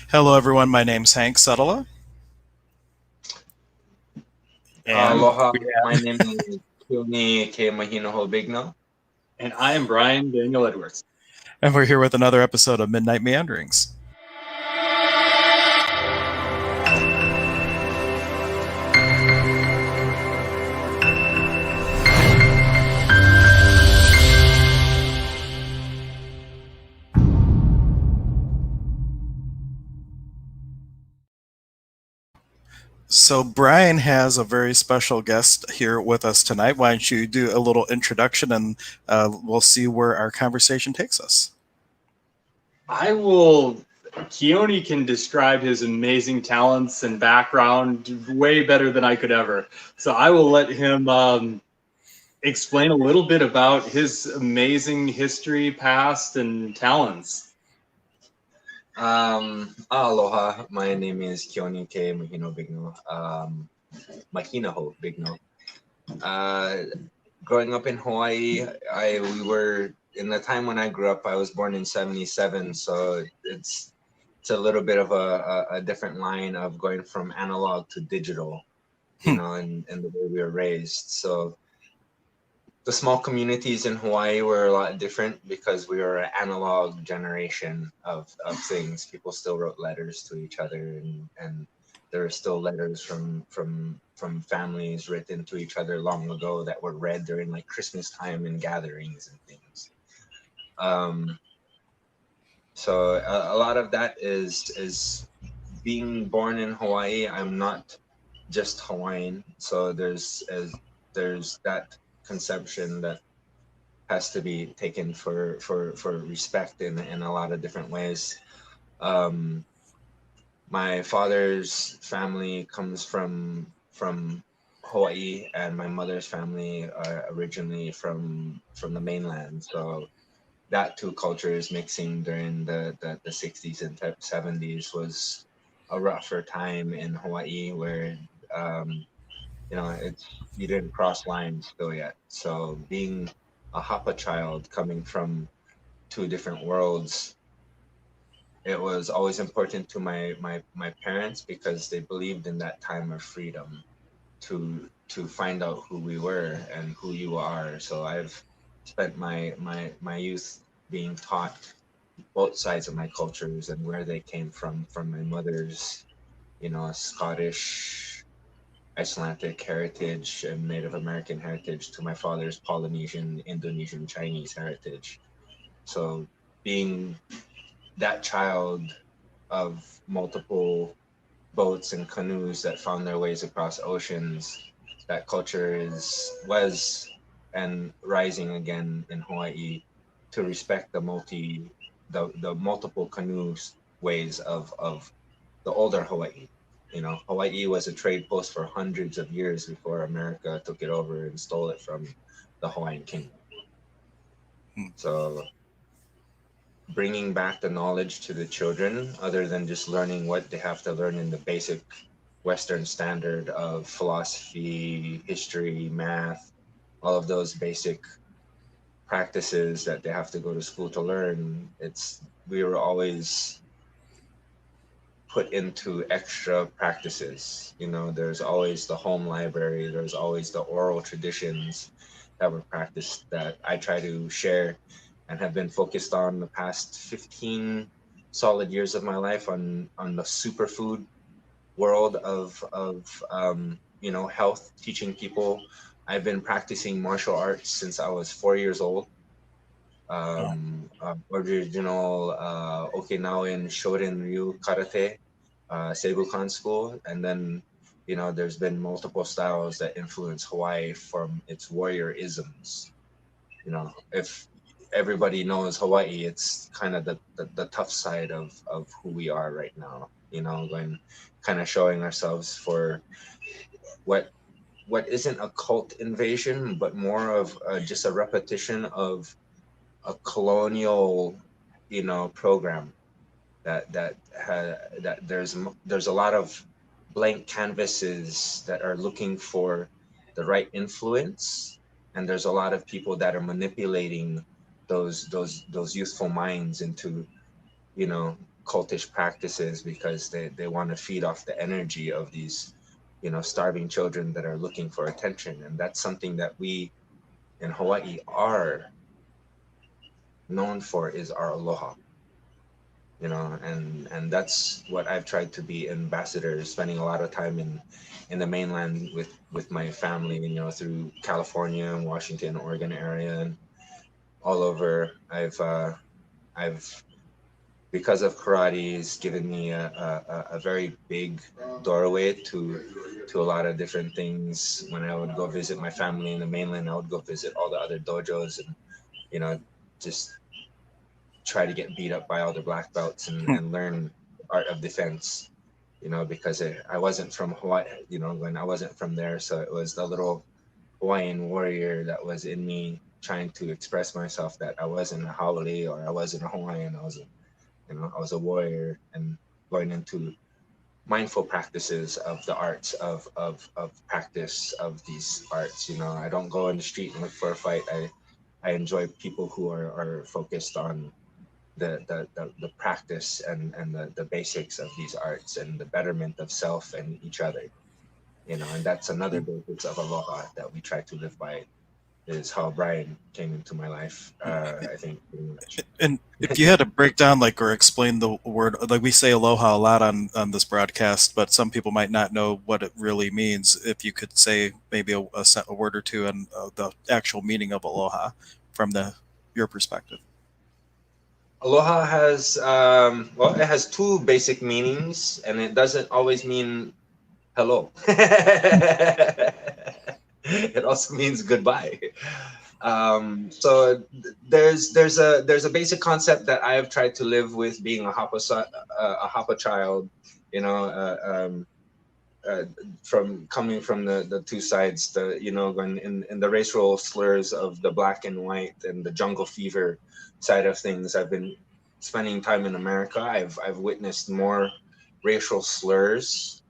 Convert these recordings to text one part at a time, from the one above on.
Hello, everyone. My name's Hank Suttala, and Aloha, we my name is Kioni K. Mahinoho Bigno. And I am Brian Daniel Edwards. and we're here with another episode of Midnight Meanderings. So Brian has a very special guest here with us tonight. Why don't you do a little introduction, and we'll see where our conversation takes us. I will. Keone can describe his amazing talents and background way better than I could ever. So I will let him explain a little bit about his amazing history, past, and talents. Aloha, my name is Kioni K. Mahino Bigno. Mahinaho Bigno. Uh, Growing up in Hawaii, we were in the time when I grew up. I was born in '77, so it's a little bit of a different line of going from analog to digital, and the way we were raised. So the small communities in Hawaii were a lot different because we were an analog generation of things. People still wrote letters to each other, and there are still letters from families written to each other long ago that were read during like Christmas time and gatherings and things. Um, so a lot of that is being born in Hawaii. I'm not just Hawaiian, so there's that conception that has to be taken for respect in a lot of different ways. Um, my father's family comes from Hawaii, and my mother's family are originally from the mainland. So that two cultures mixing during the 60s and 70s was a rougher time in Hawaii where um, it's you didn't cross lines still yet. So being a Hapa child coming from two different worlds, it was always important to my parents because they believed in that time of freedom to find out who we were and who you are. So I've spent my youth being taught both sides of my cultures and where they came from my mother's, Scottish, Icelandic heritage and Native American heritage to my father's Polynesian, Indonesian, Chinese heritage. So being that child of multiple boats and canoes that found their ways across oceans, that culture was and rising again in Hawaii to respect the multiple canoes ways of the older Hawaii. Hawaii was a trade post for hundreds of years before America took it over and stole it from the Hawaiian Kingdom. So bringing back the knowledge to the children, other than just learning what they have to learn in the basic Western standard of philosophy, history, math, all of those basic practices that they have to go to school to learn. We were always put into extra practices. There's always the home library, there's always the oral traditions that were practiced that I try to share and have been focused on the past 15 solid years of my life on the superfood world of health, teaching people. I've been practicing martial arts since I was 4 years old. Original Okinawan Shorin Ryu Karate, Seibukan school, and then there's been multiple styles that influence Hawaii from its warrior isms. If everybody knows Hawaii, it's kind of the tough side of who we are right now. Going kind of showing ourselves for what what isn't a cult invasion, but more of just a repetition of a colonial, program that there's a lot of blank canvases that are looking for the right influence, and there's a lot of people that are manipulating those youthful minds into cultish practices because they want to feed off the energy of these, starving children that are looking for attention. And that's something that we in Hawaii are known for, is our aloha. And that's what I've tried to be ambassador, spending a lot of time in the mainland with my family, through California and Washington, Oregon area, and all over. I've because of karate, has given me a very big doorway to a lot of different things. When I would go visit my family in the mainland, I would go visit all the other dojos and you know just try to get beat up by all the black belts and learn art of defense. Because I wasn't from Hawaii. When I wasn't from there, so it was the little Hawaiian warrior that was in me trying to express myself, that I wasn't a Haole or I wasn't a Hawaiian. I was a warrior, and going into mindful practices of the arts of practice of these arts. I don't go in the street and look for a fight. I enjoy people who are focused on the practice and the basics of these arts and the betterment of self and each other. And that's another basis of aloha that we try to live by, is how Brian came into my life. I think pretty much. And if you had to break down, like, or explain the word, like we say aloha a lot on this broadcast, but some people might not know what it really means. If you could say maybe a word or two on the actual meaning of aloha from your perspective. Aloha has it has two basic meanings, and it doesn't always mean hello. It also means goodbye. So there's a basic concept that I have tried to live with, being a Hapa child, you know, from coming from the two sides, when in the racial slurs of the black and white and the jungle fever side of things. I've been spending time in America. I've witnessed more racial slurs,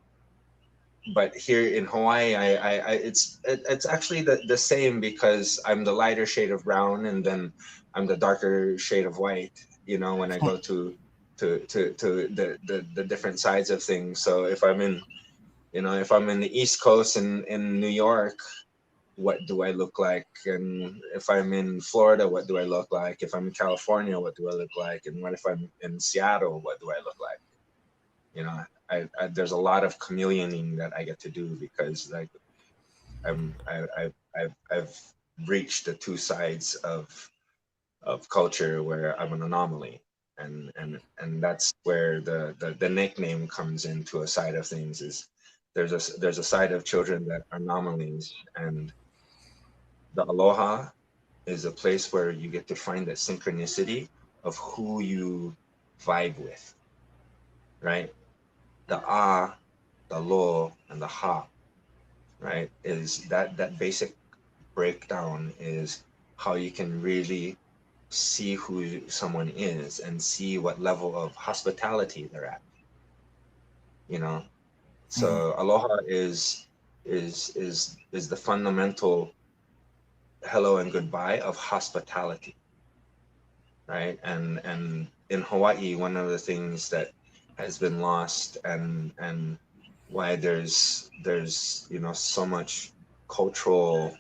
but here in Hawaii, it's actually the same, because I'm the lighter shade of brown, and then I'm the darker shade of white. When I go to the different sides of things. So if I'm in the East Coast in New York, what do I look like? And if I'm in Florida, what do I look like? If I'm in California, what do I look like? And what if I'm in Seattle, what do I look like? There's a lot of chameleoning that I get to do, because like I've reached the two sides of culture where I'm an anomaly, and that's where the nickname comes into a side of things. Is there's a side of children that are anomalies, and the aloha is a place where you get to find that synchronicity of who you vibe with, right? The the lo, and the ha, right? Is that basic breakdown is how you can really see who someone is and see what level of hospitality they're at. You know, Mhm. so aloha is the fundamental hello and goodbye of hospitality, right? And in Hawaii, one of the things that has been lost, and why there's so much cultural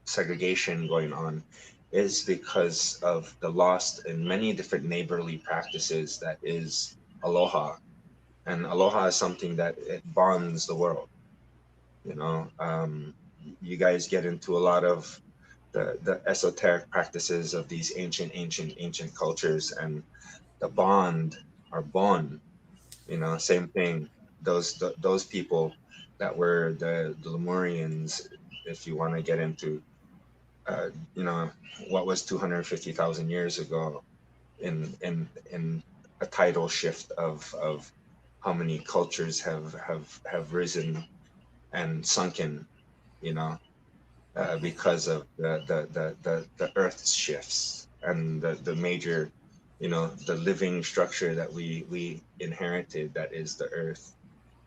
segregation going on, is because of the lost in many different neighborly practices that is aloha. And aloha is something that it bonds the world. you know um, you guys get into a lot of the esoteric practices of these ancient cultures, and the bond, or bon, same thing. Those people that were the Lemurians, if you want to get into uh, you know what was 250,000 years ago, in a tidal shift of how many cultures have risen and sunken, you know because of the Earth's shifts, and the major, the living structure that we inherited, that is the Earth,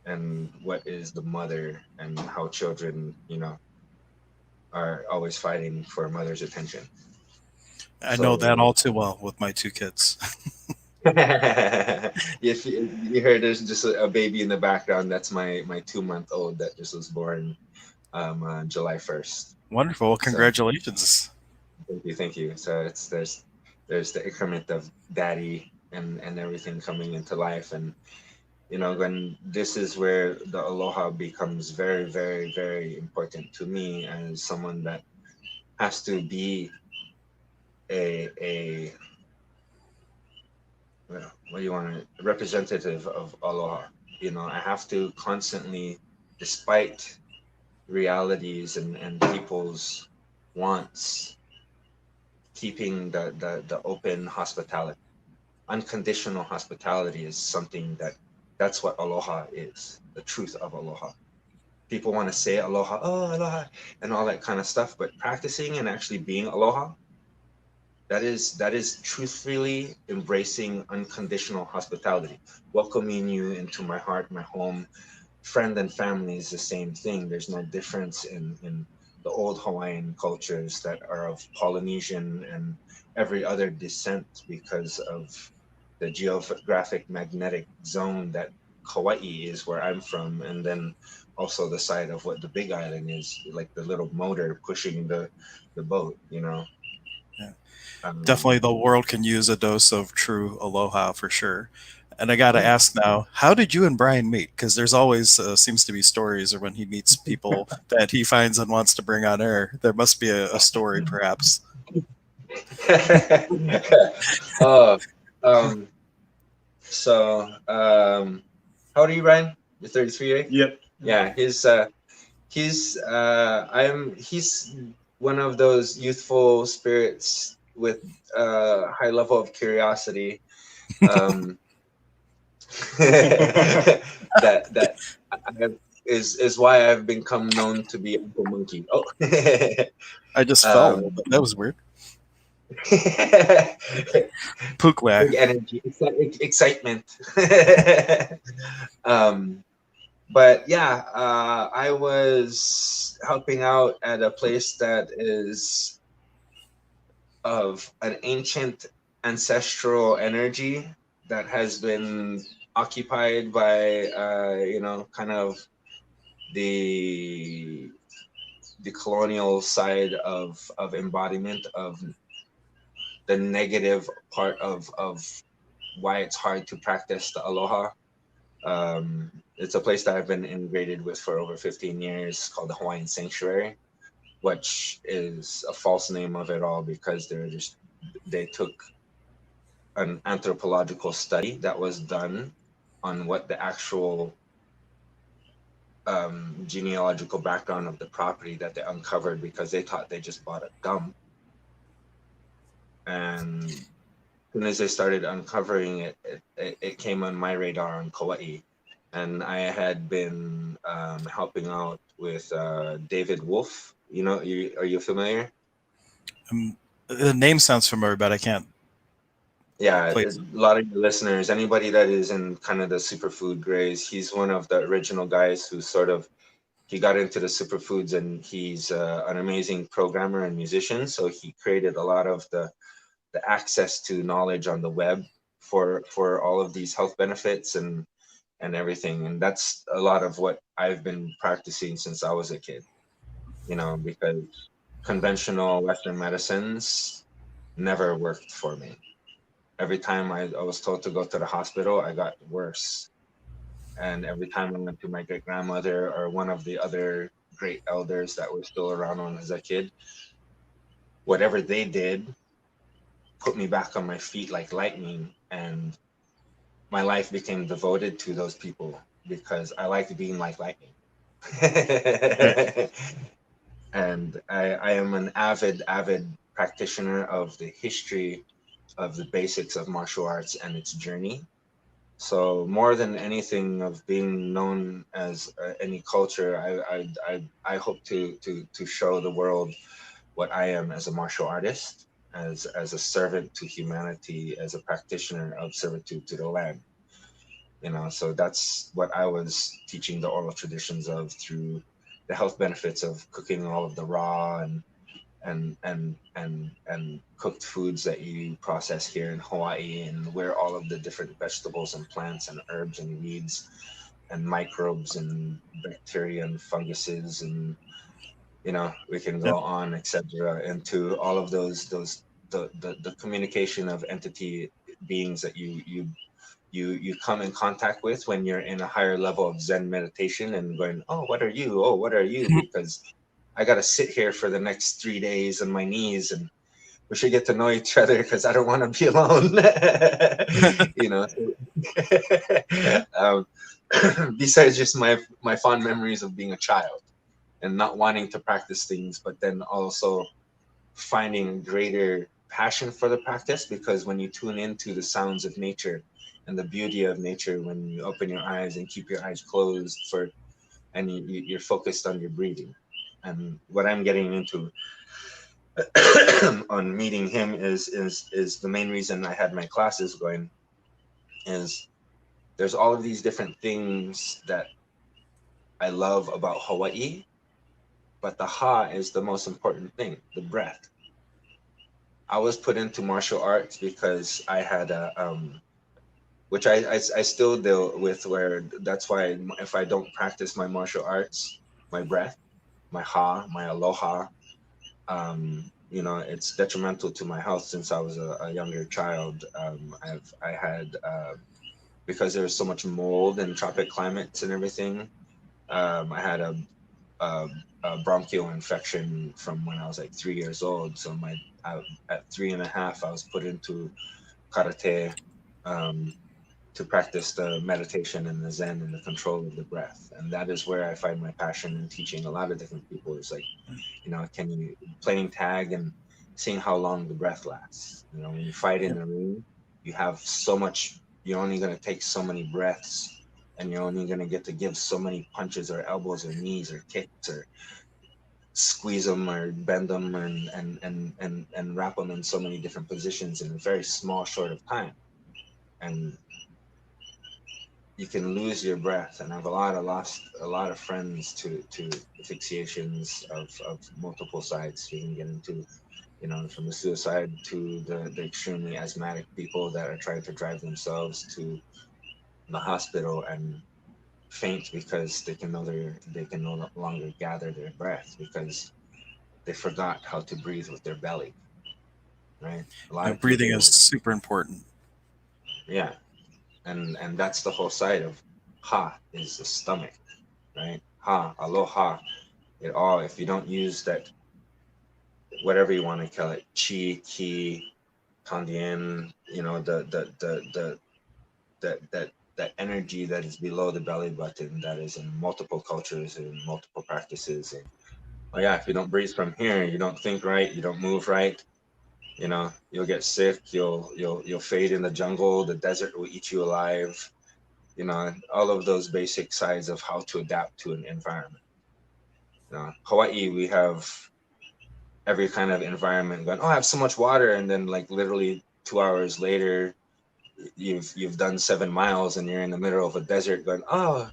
and what is the mother, and how children, are always fighting for a mother's attention. I know that So all too well with my two kids. if you heard there's just a baby in the background, that's my 2 month old that just was born July 1st. Wonderful. Well, So congratulations. thank you. So it's there's the increment of daddy and everything coming into life, and when this is where the aloha becomes very, very, very important to me as someone that has to be a well, what do you want to representative of aloha. I have to constantly, despite realities and people's wants, keeping the open hospitality. Unconditional hospitality is something that's what aloha is, the truth of aloha. People want to say aloha, oh, aloha, and all that kind of stuff, but practicing and actually being aloha, that is truthfully embracing unconditional hospitality, welcoming you into my heart, my home. Friend and family is the same thing. There's no difference in the old Hawaiian cultures that are of Polynesian and every other descent because of the geographic magnetic zone that Hawaii is, where I'm from, and then also the side of what the Big Island is, like the little motor pushing the boat. Yeah. Um, Definitely, the world can use a dose of true aloha for sure. And I got oh to yeah. ask now, how did you and Brian meet? Because there's always seems to be stories, or when he meets people that he finds and wants to bring on air. There must be a story, perhaps. Oh, um, so how old are you, Ryan? You're 33, right? Yep. Yeah, he's one of those youthful spirits with high level of curiosity. Um, that I have, is why I've become known to be Uncle Monkey. Oh, I just fell. um, That was weird. big Pookwag. energy, excitement. um, but yeah, I was helping out at a place that is of an ancient ancestral energy that has been occupied by kind of the the colonial side of embodiment of the negative part of why it's hard to practice the aloha. It's a place that I've been integrated with for over 15 years, called the Hawaiian Sanctuary, which is a false name of it all because they took an anthropological study that was done on what the actual genealogical background of the property that they uncovered, because they thought they just bought a dump. And as soon as they started uncovering it came on my radar on Kauai. And I had been helping out with David Wolf. Are you familiar? The name sounds familiar, but I can't Yeah, a place it. lot of your listeners, anybody that is in kind of the superfood grays, he's one of the original guys who sort of he got into the superfoods, and he's an amazing programmer and musician. So he created a lot of the access to knowledge on the web for all of these health benefits and everything. And that's a lot of what I've been practicing since I was a kid. Because conventional Western medicines never worked for me. Every time I was told to go to the hospital, I got worse. And every time I went to my great grandmother or one of the other great elders that were still around when I was a kid, whatever they did put me back on my feet like lightning. And my life became devoted to those people because I liked being like lightning. Yeah. And I am an avid practitioner of the history of the basics of martial arts and its journey. So more than anything of being known as any culture, I hope to show the world what I am as a martial artist, as a servant to humanity, as a practitioner of servitude to the land. So that's what I was teaching the oral traditions of through the health benefits of cooking all of the raw and cooked foods that you process here in Hawaii, and where all of the different vegetables and plants and herbs and weeds and microbes and bacteria and funguses, and we can Yep. go on, etc., into all of those the communication of entity beings that you come in contact with when you're in a higher level of Zen meditation and going, oh, what are you? Oh, what are you? Because I got to sit here for the next 3 days on my knees, and we should get to know each other because I don't want to be alone. you know. um, besides just my fond memories of being a child and not wanting to practice things, but then also finding greater passion for the practice, because when you tune into the sounds of nature and the beauty of nature, when you open your eyes and keep your eyes closed for, and you're focused on your breathing. And what I'm getting into on meeting him is the main reason I had my classes going, is there's all of these different things that I love about Hawaii, but the ha is the most important thing, the breath. I was put into martial arts because I had a which I still deal with, where that's why if I don't practice my martial arts, my breath, my ha, my aloha, it's detrimental to my health since I was a younger child. I had because there was so much mold in tropic climates and everything. I had a, a bronchial infection from when I was like 3 years old. So at 3.5, I was put into karate, um, to practice the meditation and the Zen and the control of the breath. And that is where I find my passion in teaching a lot of different people. It's like, can you playing tag and seeing how long the breath lasts. When you fight in Yep. the ring, you have so much. You're only going to take so many breaths, and you're only going to get to give so many punches or elbows or knees or kicks or squeeze them or bend them and wrap them in so many different positions in a very small short of time. And you can lose your breath. And I've lost a lot of friends to asphyxiations of multiple sides. You can get into, from the suicide to the extremely asthmatic people that are trying to drive themselves to the hospital and faint because they can no longer gather their breath because they forgot how to breathe with their belly. Right? A lot of Breathing is people, super important. yeah, and that's the whole side of ha, is the stomach, right? Ha, aloha. It all, if you don't use that, whatever you want to call it, chi, ki, kandien, that energy that is below the belly button, that is in multiple cultures and multiple practices. And oh yeah, if you don't breathe from here, you don't think right, you don't move right, you'll get sick, you'll fade in the jungle, the desert will eat you alive, all of those basic sides of how to adapt to an environment. Hawaii, we have every kind of environment going, oh, I have so much water, and then like literally 2 hours later, you've done 7 miles and you're in the middle of a desert going, oh,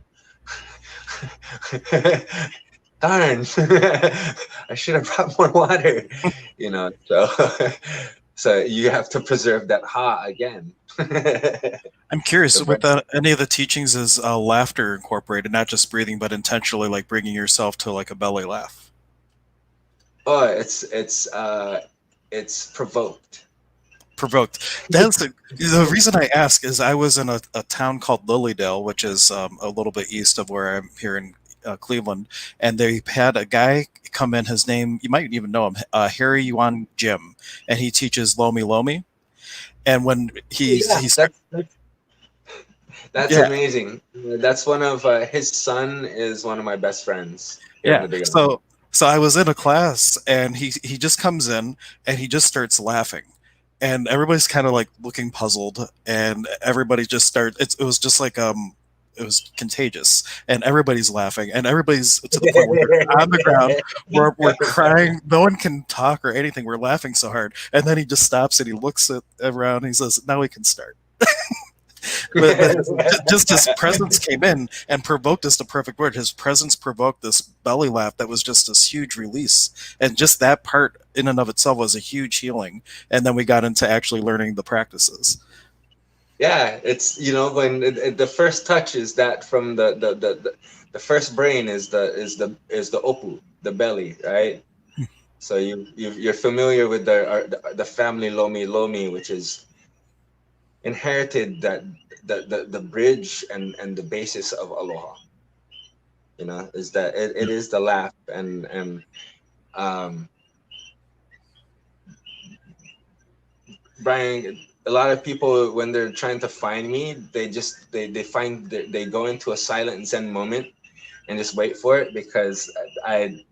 darn, I should have brought more water, so so you have to preserve that ha again. I'm curious, The with breath. any of the teachings is laughter incorporated, not just breathing, but intentionally like bringing yourself to like a belly laugh. Oh, it's provoked. Provoked. That's the reason I ask is I was in a town called Lilydale, which is a little bit east of where I'm here in Cleveland, and they had a guy come in. His name, you might even know him, Harry Yuan Jim, and he teaches Lomi Lomi. And when Yeah, he started, that's yeah, amazing. That's one of his son is one of my best friends here in yeah. the Big Island. So I was in a class, and he just comes in and he just starts laughing, and everybody's kind of like looking puzzled, and everybody just it was just like it was contagious, and everybody's laughing, and everybody's to the point where they're on the ground. We're crying. No one can talk or anything. We're laughing so hard, and then he just stops and he looks around. And he says, "Now we can start." but just his presence came in and provoked is the perfect word. His presence provoked this belly laugh that was just this huge release, and just that part in and of itself was a huge healing. And then we got into actually learning the practices. Yeah, it's when the first touch is that from the first brain is the opu, the belly, right? So you're familiar with the family lomi lomi, which is inherited, that the bridge and the basis of aloha. Is that it is the laugh, and um Brian, a lot of people, when they're trying to find me, they go into a silent zen moment and just wait for it, because I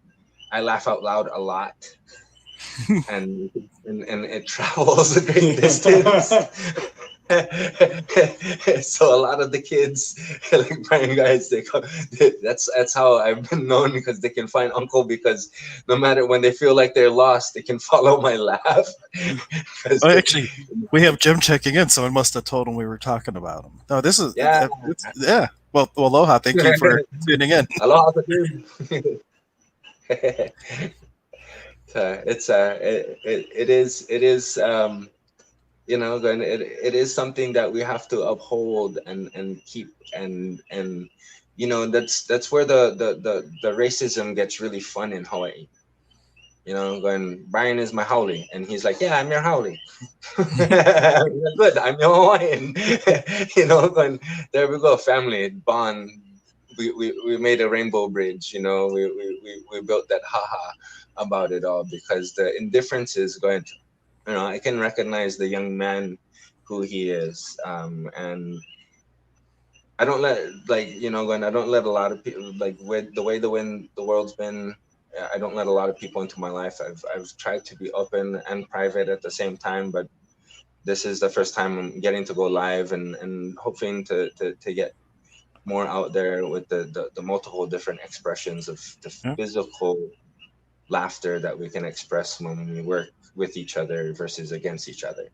laugh out loud a lot, and it travels a great distance. So a lot of the kids, like Brian guys, that's how I've been known, because they can find Uncle, because no matter when they feel like they're lost, they can follow my laugh. 'Cause Oh, actually, we have Jim checking in. Someone must have told him we were talking about him. No, this is yeah. yeah. Well, aloha. Thank you for tuning in. Aloha to you. It's it is and it is something that we have to uphold and keep, and that's where the racism gets really fun in Hawaii. When Brian is my haole, and he's like, yeah, I'm your haole. Good, I'm your Hawaiian. When there we go, family bond. We made a rainbow bridge. We built that haha about it all, because the indifference is going to, I can recognize the young man who he is, and I don't let, when I don't let a lot of people, like, with the way the world's been. I don't let a lot of people into my life. I've tried to be open and private at the same time, but this is the first time I'm getting to go live, and hoping to get more out there with the multiple different expressions of the Yeah. physical laughter that we can express when we work with each other versus against each other.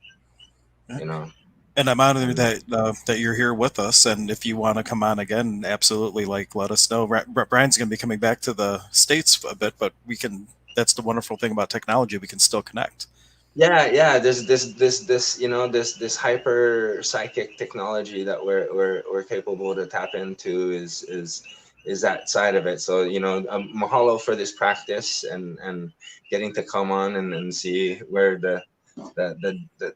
Yeah. You know, And I'm honored and that you're here with us. And if you want to come on again, absolutely, like let us know. Brian's going to be coming back to the states a bit, but we can. That's the wonderful thing about technology. We can still connect. yeah. There's this hyper psychic technology that we're capable to tap into, is that side of it. So mahalo for this practice, and getting to come on and see where the the, the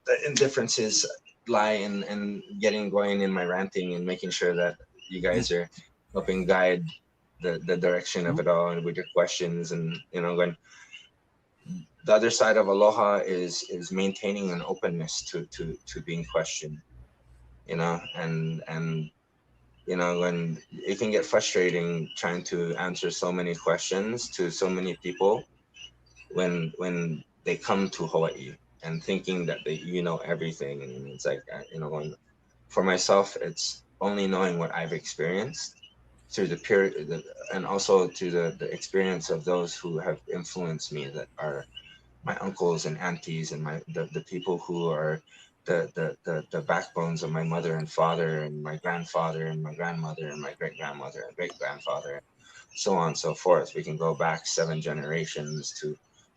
the indifferences lie, in getting going in my ranting, and making sure that you guys are helping guide the direction of it all, and with your questions, and when the other side of aloha is maintaining an openness to being questioned, and when it can get frustrating trying to answer so many questions to so many people, when they come to Hawaii and thinking that they everything, and it's like, when, for myself, it's only knowing what I've experienced through and also to the experience of those who have influenced me, that are my uncles and aunties, and the people who are the backbones of my mother and father, and my grandfather and my grandmother and my great grandmother and great grandfather, so on and so forth. We can go back 7 generations to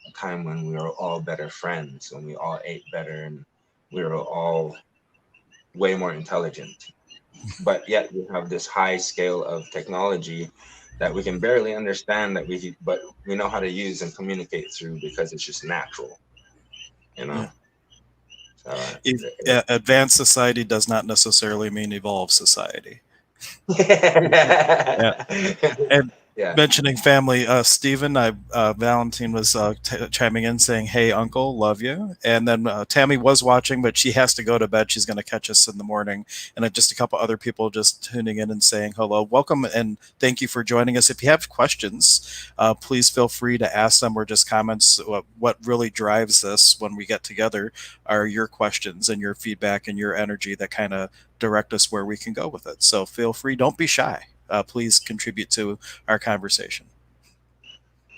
a time when we were all better friends, when we all ate better, and we were all way more intelligent. But yet we have this high scale of technology that we can barely understand, but we know how to use and communicate through, because it's just natural, you know. Yeah. So Advanced society does not necessarily mean evolved society. Yeah. And yeah. mentioning family, Stephen, Valentine was chiming in saying, "Hey, Uncle, love you." And then Tammy was watching, but she has to go to bed. She's going to catch us in the morning. And then just a couple other people just tuning in and saying hello, welcome, and thank you for joining us. If you have questions, please feel free to ask them, or just comments. What really drives this when we get together are your questions and your feedback and your energy that kind of direct us where we can go with it. So feel free. Don't be shy. Please contribute to our conversation.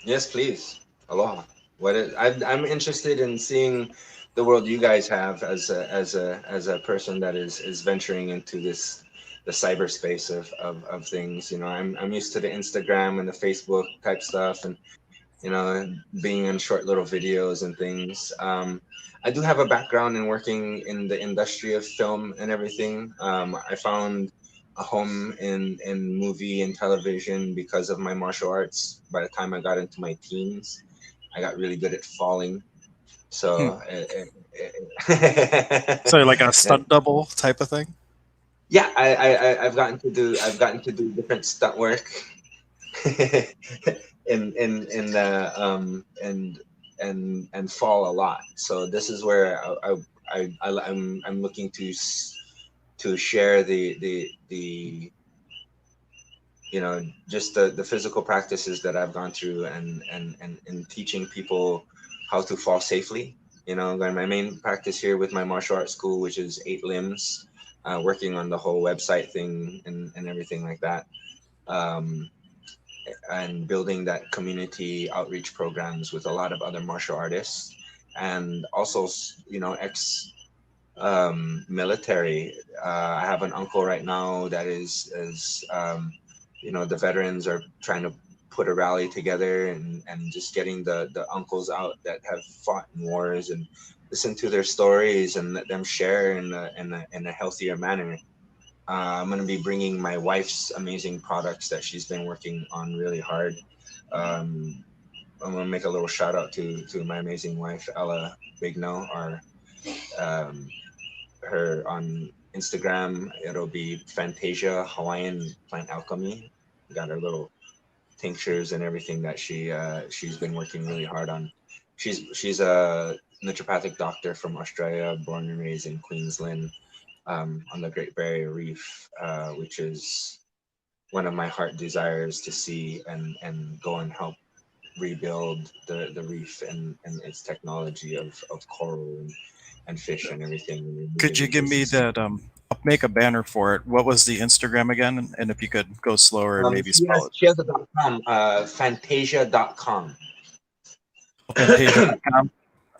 Yes, please. Aloha. I'm interested in seeing the world you guys have as a person that is venturing into this the cyberspace of things. I'm used to the Instagram and the Facebook type stuff, and being in short little videos and things. I do have a background in working in the industry of film and everything. I found a home in movie and television because of my martial arts. By the time I got into my teens, I got really good at falling. Hmm. So, So like a and stunt double type of thing. yeah, I've gotten to do different stunt work in the and fall a lot. So this is where I'm looking to share the just the physical practices that I've gone through, and teaching people how to fall safely. My main practice here with my martial arts school, which is 8 limbs, working on the whole website thing and everything like that. Um, and building that community outreach programs with a lot of other martial artists, and also ex military. I have an uncle right now that is the veterans are trying to put a rally together, and just getting the uncles out that have fought in wars, and listen to their stories and let them share in a healthier manner. I'm going to be bringing my wife's amazing products that she's been working on really hard. Um, I'm going to make a little shout out to my amazing wife, Ella Bigno, or um, her on Instagram. It'll be Fantasia Hawaiian Plant Alchemy. Got her little tinctures and everything that she's been working really hard on. She's a naturopathic doctor from Australia, born and raised in Queensland, on the Great Barrier Reef, which is one of my heart desires to see and go and help rebuild the reef and its technology of coral and fish and everything, and Could removing you give me invasive that? I'll make a banner for it. What was the Instagram again? And if you could go slower and maybe She spell has it. she has a .com, Fantasia.com. Fantasia.com.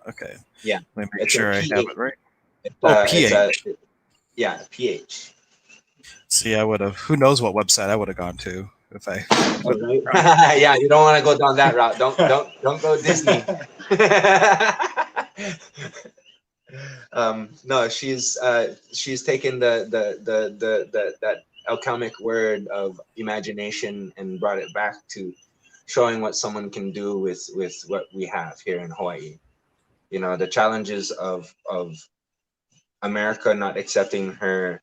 Okay. Yeah, Let me make it's a sure I have PH. it right. It's Oh, a it's a PH. yeah, PH. See, I would have. Who knows what website I would have gone to if I Oh, would right? have. Yeah, you don't want to go down that route. Don't go Disney. No, she's taken that alchemic word of imagination and brought it back to showing what someone can do with what we have here in Hawaii. The challenges of America not accepting her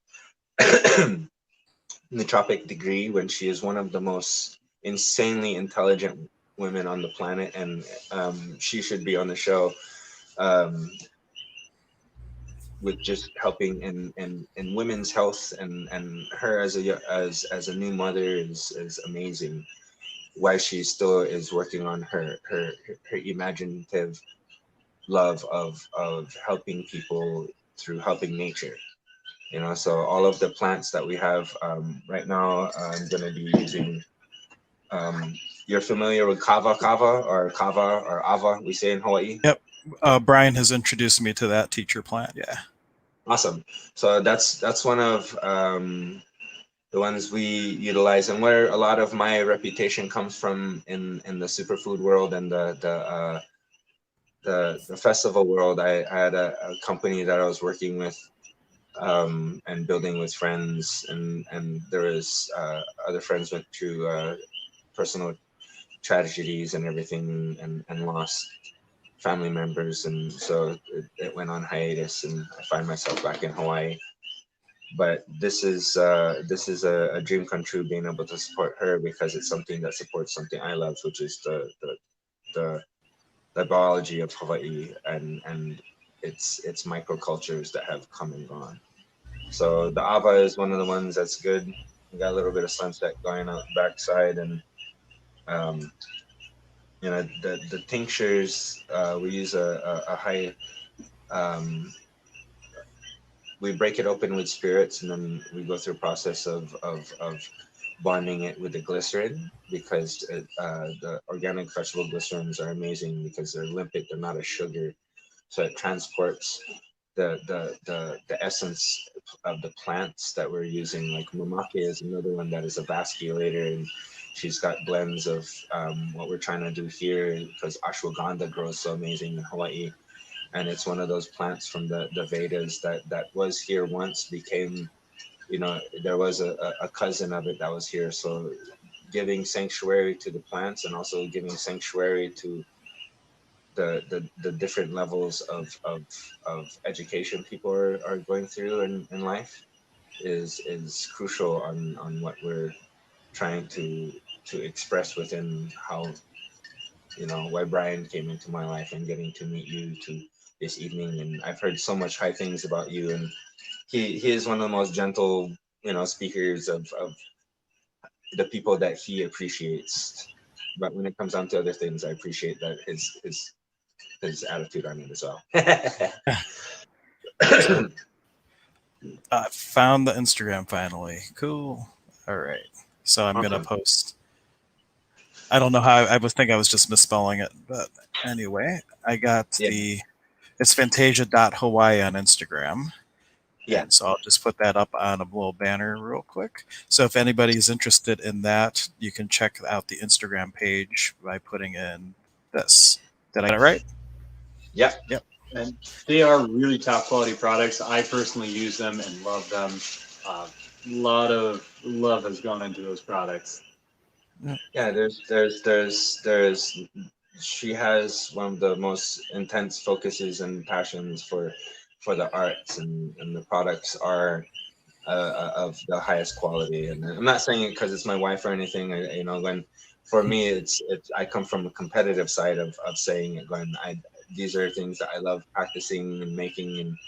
nootropic degree when she is one of the most insanely intelligent women on the planet, and she should be on the show, um, with just helping in women's health, and her as a new mother is amazing. Why she still is working on her imaginative love of helping people through helping nature. So all of the plants that we have, right now, I'm going to be using, um, you're familiar with kava or ava, we say in Hawaii. Yep. Brian has introduced me to that teacher plant. Yeah. Awesome. So that's one of, the ones we utilize, and where a lot of my reputation comes from in the superfood world and the festival world. I had a company that I was working with, and building with friends, and there was, other friends went through, personal tragedies and everything, and lost family members, and so it went on hiatus, and I find myself back in Hawaii. But this is a dream come true, being able to support her, because it's something that supports something I love, which is the, the biology of Hawaii, and its microcultures that have come and gone. So the Ava is one of the ones that's good. We got a little bit of sunset going out the backside, and um, the tinctures, we use a high, um, we break it open with spirits, and then we go through a process of bonding it with the glycerin, because the organic vegetable glycerins are amazing because they're limpid, they're not a sugar. So it transports the essence of the plants that we're using. Like mumake is another one that is a vasculator, and she's got blends of what we're trying to do here, because ashwagandha grows so amazing in Hawaii, and it's one of those plants from the Vedas that was here once, became, there was a cousin of it that was here. So giving sanctuary to the plants, and also giving sanctuary to the different levels of education people are going through in life is crucial on what we're trying to express within how, why Brian came into my life, and getting to meet you to this evening. And I've heard so much high things about you, and he is one of the most gentle, speakers of the people that he appreciates. But when it comes down to other things, I appreciate that his attitude on it as well. I found the Instagram finally. Cool. All right. So I'm gonna Awesome. post. I don't know how I was think I was just misspelling it, but anyway, I got Yeah. it's fantasia.hawaii on Instagram. Yeah. And so I'll just put that up on a little banner real quick. So if anybody's interested in that, you can check out the Instagram page by putting in this. Did I get it right? Yeah. Yep. And they are really top quality products. I personally use them and love them. A lot of love has gone into those products. Yeah, there's she has one of the most intense focuses and passions for the arts, and the products are of the highest quality. And I'm not saying it because it's my wife or anything. When for me, it's I come from a competitive side of saying it. When these are things that I love practicing and making,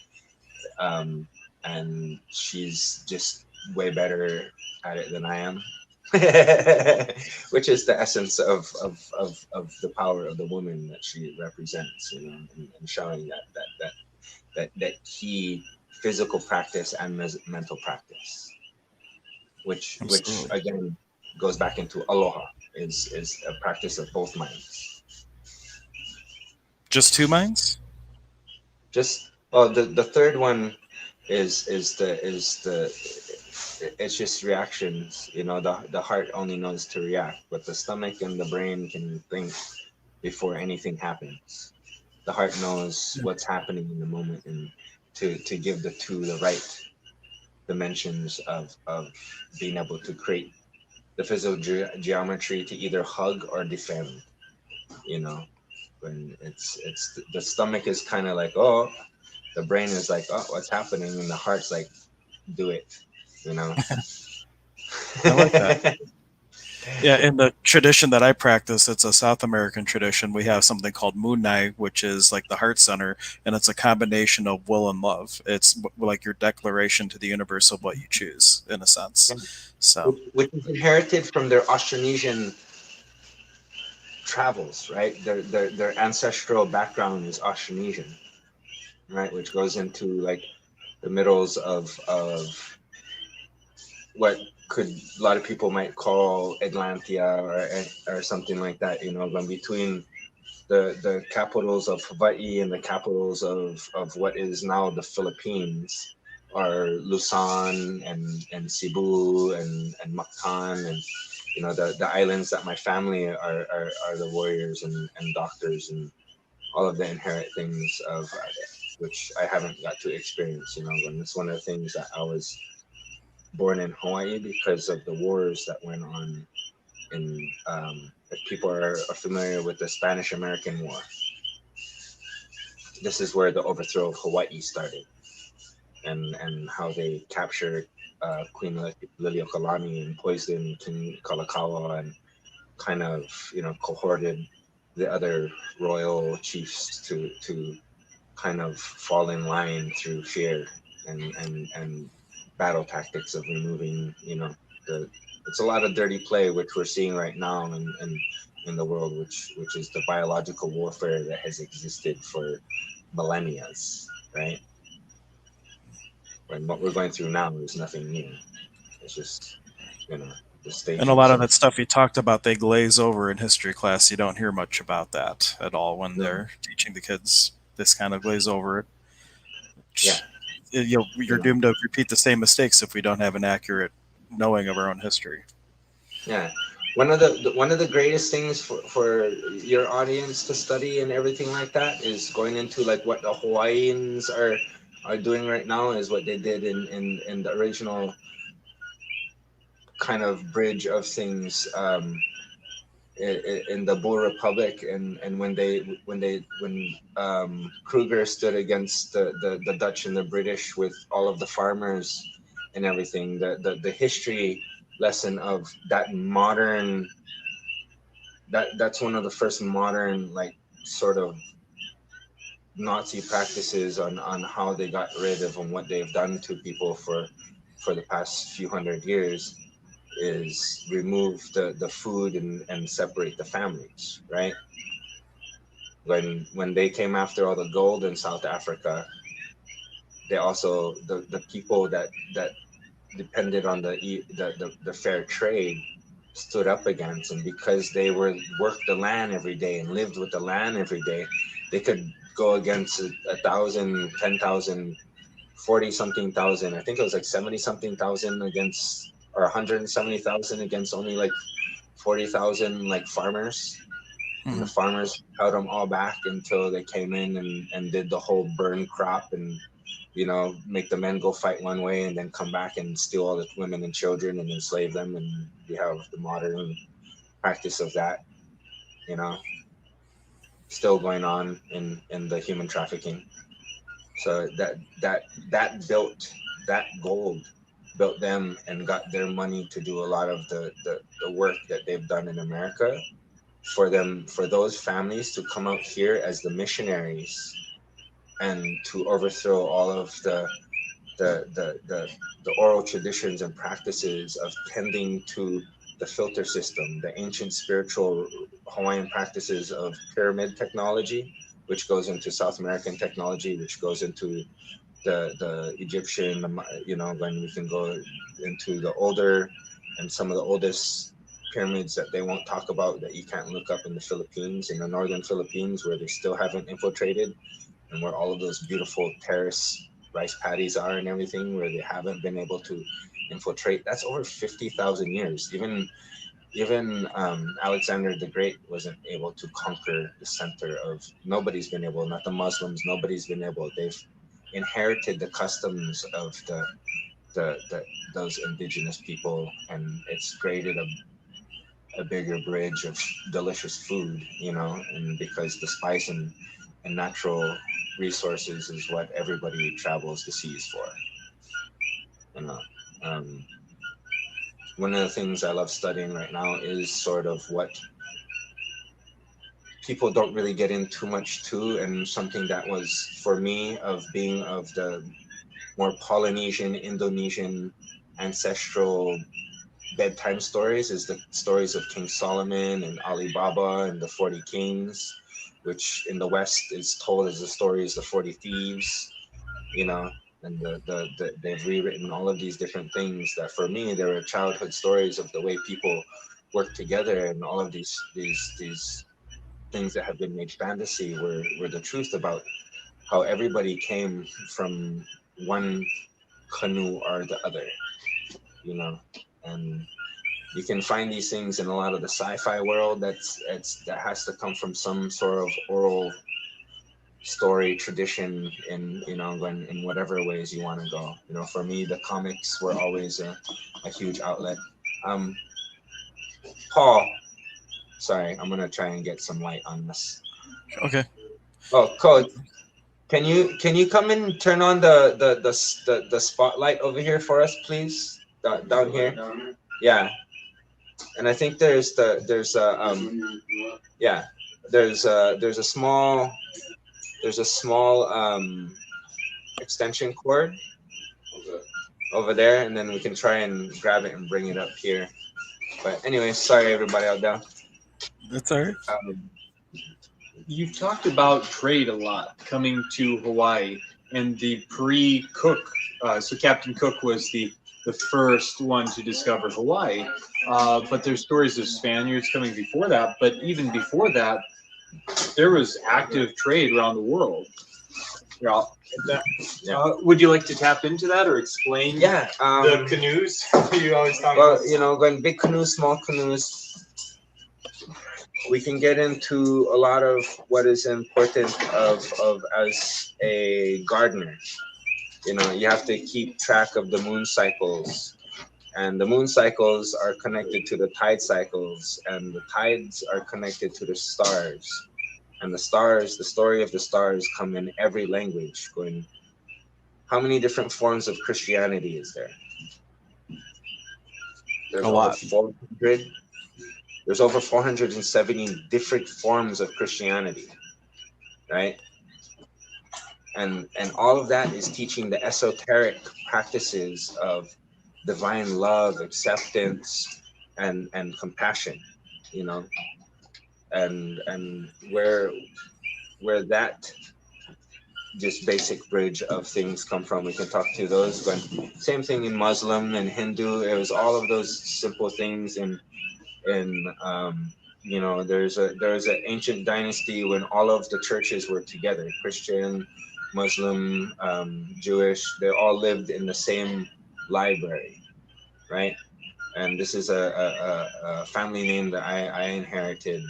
and she's just way better at it than I am. Which is the essence of the power of the woman that she represents, and showing that key physical practice and mental practice, which Absolutely. again goes back into aloha, is a practice of both minds. Just 2 minds? Just the third one is the it's just reactions. The heart only knows to react, but the stomach and the brain can think before anything happens. The heart knows what's happening in the moment, and to give the two the right dimensions of being able to create the physical geometry to either hug or defend. When it's the stomach is kind of like, oh, the brain is like, oh, what's happening, and the heart's like, do it. I like that. Yeah, in the tradition that I practice, it's a South American tradition. We have something called Munai, which is like the heart center, and it's a combination of will and love. It's like your declaration to the universe of what you choose, in a sense. So, which is inherited from their Austronesian travels, right? Their ancestral background is Austronesian, right? Which goes into like the middles of what could a lot of people might call Atlantia or something like that. Going between the capitals of Hawaii and the capitals of what is now the Philippines are Luzon and Cebu and Mactan, and the islands that my family are the warriors and doctors and all of the inherent things of which I haven't got to experience. And it's one of the things that I was born in Hawaii because of the wars that went on in if people are familiar with the Spanish American War. This is where the overthrow of Hawaii started, and how they captured Queen Liliuokalani and poisoned King Kalakaua, and kind of cohorted the other royal chiefs to kind of fall in line through fear and battle tactics of removing it's a lot of dirty play which we're seeing right now in the world, which is the biological warfare that has existed for millennia, right? And what we're going through now is nothing new. It's just the and a lot stages of of that stuff you talked about, they glaze over in history class. You don't hear much about that at all when no. they're teaching the kids this kind of glaze over it. Yeah. You're doomed to repeat the same mistakes if we don't have an accurate knowing of our own history. Yeah. One of the greatest things for your audience to study and everything like that is going into like what the Hawaiians are doing right now is what they did in the original kind of bridge of things in the Bull Republic, and when Kruger stood against the Dutch and the British with all of the farmers and everything, the history lesson of that modern that's one of the first modern like sort of Nazi practices on how they got rid of and what they've done to people for the past few hundred years is remove the food and separate the families, right? When they came after all the gold in South Africa, they also the people that depended on the fair trade stood up against, and because they worked the land every day and lived with the land every day, they could go against 1,000, 10,000, 40 something thousand. I think it was like 70 something thousand against, or 170,000 against only like 40,000 like farmers. And the Mhm. farmers held them all back until they came in and did the whole burn crop and make the men go fight one way and then come back and steal all the women and children and enslave them, and we have the modern practice of that, you know, still going on in the human trafficking. So that built that gold built them and got their money to do a lot of the work that they've done in America, for those families to come out here as the missionaries and to overthrow all of the the the, the oral traditions and practices of tending to the filter system, the ancient spiritual Hawaiian practices of pyramid technology, which goes into South American technology, which goes into the Egyptian, when we can go into the older and some of the oldest pyramids that they won't talk about, that you can't look up in the Philippines, in the northern Philippines, where they still haven't infiltrated, and where all of those beautiful terrace rice paddies are and everything, where they haven't been able to infiltrate. That's over 50,000 years. Even Alexander the Great wasn't able to conquer the center of. Nobody's been able. Not the Muslims. Nobody's been able. They've inherited the customs of the those indigenous people, and it's created a bigger bridge of delicious food, and because the spice and natural resources is what everybody travels the seas for. You know, um, one of the things I love studying right now is sort of what people don't really get in too much to, and something that was for me of being of the more Polynesian, Indonesian ancestral bedtime stories is the stories of King Solomon and Ali Baba and the 40 Kings, which in the West is told as the stories of the 40 Thieves, you know, and they've rewritten all of these different things that for me, they were childhood stories of the way people work together, and all of these things that have been made fantasy were the truth about how everybody came from one canoe or the other, you know, and you can find these things in a lot of the sci-fi world that has to come from some sort of oral story tradition in whatever ways you want to go. For me, the comics were always a huge outlet. um Paul, sorry, I'm gonna try and get some light on this. Okay. Oh, Coach, can you come and turn on the spotlight over here for us, please? Down here. Yeah. And I think yeah, there's a small extension cord over there, and then we can try and grab it and bring it up here. But anyway, sorry everybody out there. That's all right. Um, You've talked about trade a lot coming to Hawaii and the pre-Cook. So Captain Cook was the first one to discover Hawaii. But there's stories of Spaniards coming before that. But even before that, there was active trade around the world. Here, I'll hit that. Yeah. Would you like to tap into that or explain Yeah. the canoes you always talk Well, about? going big canoes, small canoes, we can get into a lot of what is important of as a gardener. You have to keep track of the moon cycles, and the moon cycles are connected to the tide cycles, and the tides are connected to the stars, and the stars, the story of the stars come in every language. Going, how many different forms of Christianity is there? A There's over lot. 400. There's over 470 different forms of Christianity, right? And all of that is teaching the esoteric practices of divine love, acceptance, and compassion, you know, and where that just basic bridge of things come from. We can talk to those, but same thing in Muslim and Hindu. It was all of those simple things in there's an ancient dynasty when all of the churches were together, Christian, Muslim, Jewish. They all lived in the same library, right? And this is a family name that I inherited.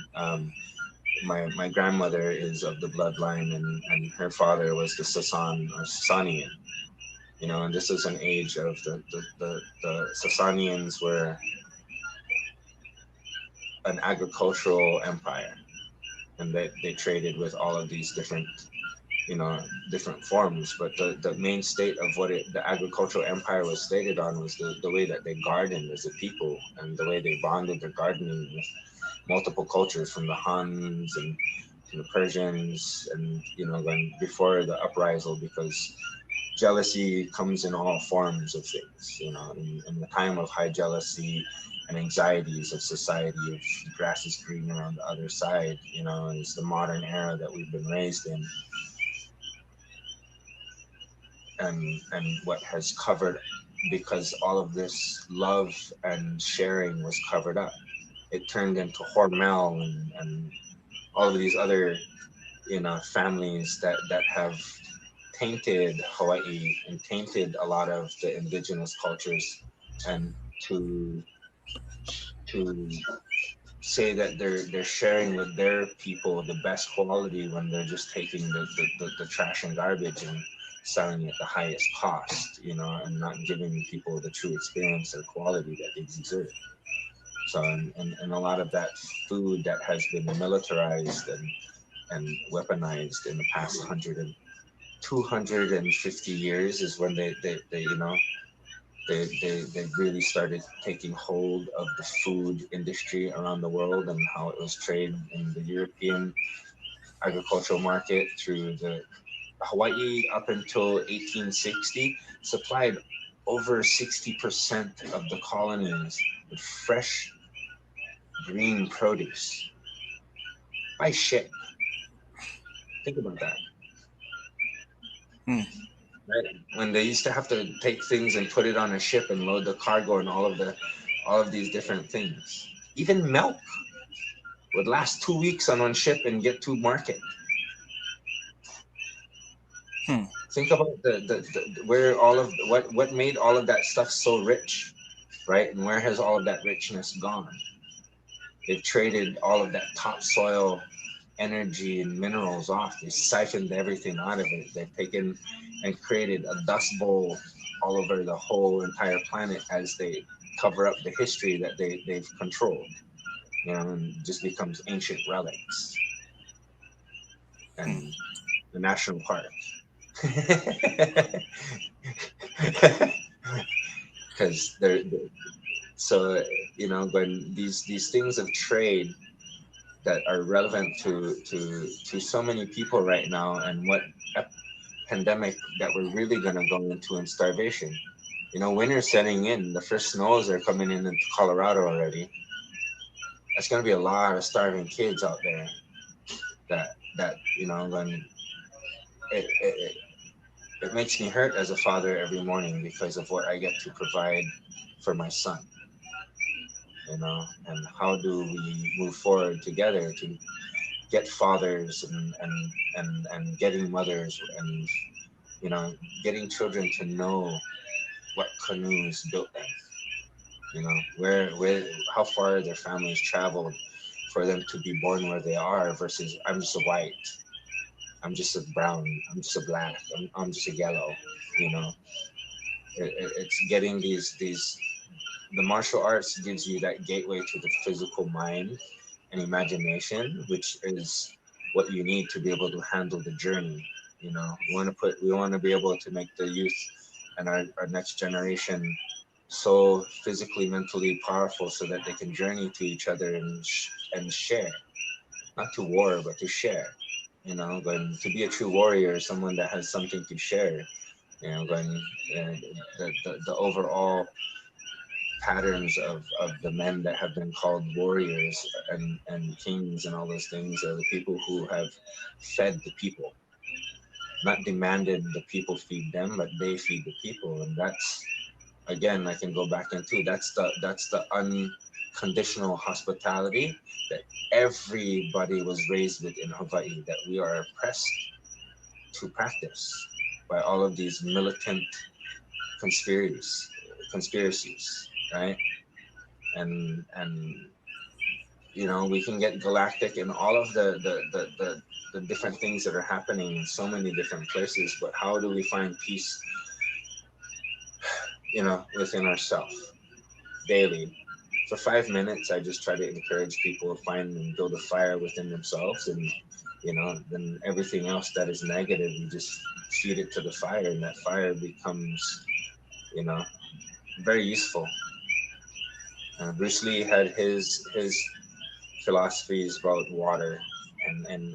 My grandmother is of the bloodline, and her father was the Sasan or Sasanian. And this is an age of the Sasanians were an agricultural empire, and they traded with all of these different forms. But the main state of the agricultural empire was stated on was the way that they gardened as a people, and the way they bonded their gardening with multiple cultures, from the Huns and the Persians, and when before the uprisal, because jealousy comes in all forms of things. In the time of high jealousy and anxieties of society, of the grass is green around the other side, it's the modern era that we've been raised in, and what has covered, because all of this love and sharing was covered up. It turned into Hormel and all of these other families that have tainted Hawaii and tainted a lot of the indigenous cultures, and to to say that they're sharing with their people the best quality when they're just taking the trash and garbage and selling it at the highest cost, and not giving people the true experience or quality that they deserve. So, and a lot of that food that has been militarized and weaponized in the past 250 years is when they really started taking hold of the food industry around the world, and how it was traded in the European agricultural market through the Hawaii. Up until 1860, supplied over 60% of the colonies with fresh green produce by ship. Think about that. Hmm. Right? When they used to have to take things and put it on a ship and load the cargo and all of these different things. Even milk would last 2 weeks on one ship and get to market. Hmm. Think about the where all of what made all of that stuff so rich, right? And where has all of that richness gone? They've traded all of that topsoil energy and minerals off. They siphoned everything out of it. They've taken and created a dust bowl all over the whole entire planet as they cover up the history that they've controlled. And it just becomes ancient relics Hmm. and the national park. Because so when these things of trade that are relevant to so many people right now, and what pandemic that we're really going to go into, in starvation. Winter's setting in. The first snows are coming in into Colorado already. That's going to be a lot of starving kids out there. That when it makes me hurt as a father every morning because of what I get to provide for my son. And how do we move forward together to get fathers and getting mothers and getting children to know what canoes built them, where how far their families traveled for them to be born where they are versus I'm just a white, I'm just a brown, I'm just a black, I'm just a yellow. you know it's getting these the martial arts gives you that gateway to the physical mind and imagination, which is what you need to be able to handle the journey. We want to be able to make the youth and our next generation so physically, mentally powerful so that they can journey to each other and share, not to war, but to share. Going to be a true warrior, someone that has something to share. Going the overall patterns of the men that have been called warriors and kings and all those things are the people who have fed the people, not demanded the people feed them, but they feed the people. And that's, again, I can go back into, that's the unconditional hospitality that everybody was raised with in Hawaii, that we are oppressed to practice by all of these militant conspiracies, right? And we can get galactic in all of the different things that are happening in so many different places, but how do we find peace within ourselves daily? For 5 minutes, I just try to encourage people to find and build a fire within themselves, and then everything else that is negative, you just feed it to the fire, and that fire becomes you know very useful. Bruce Lee had his philosophies about water, and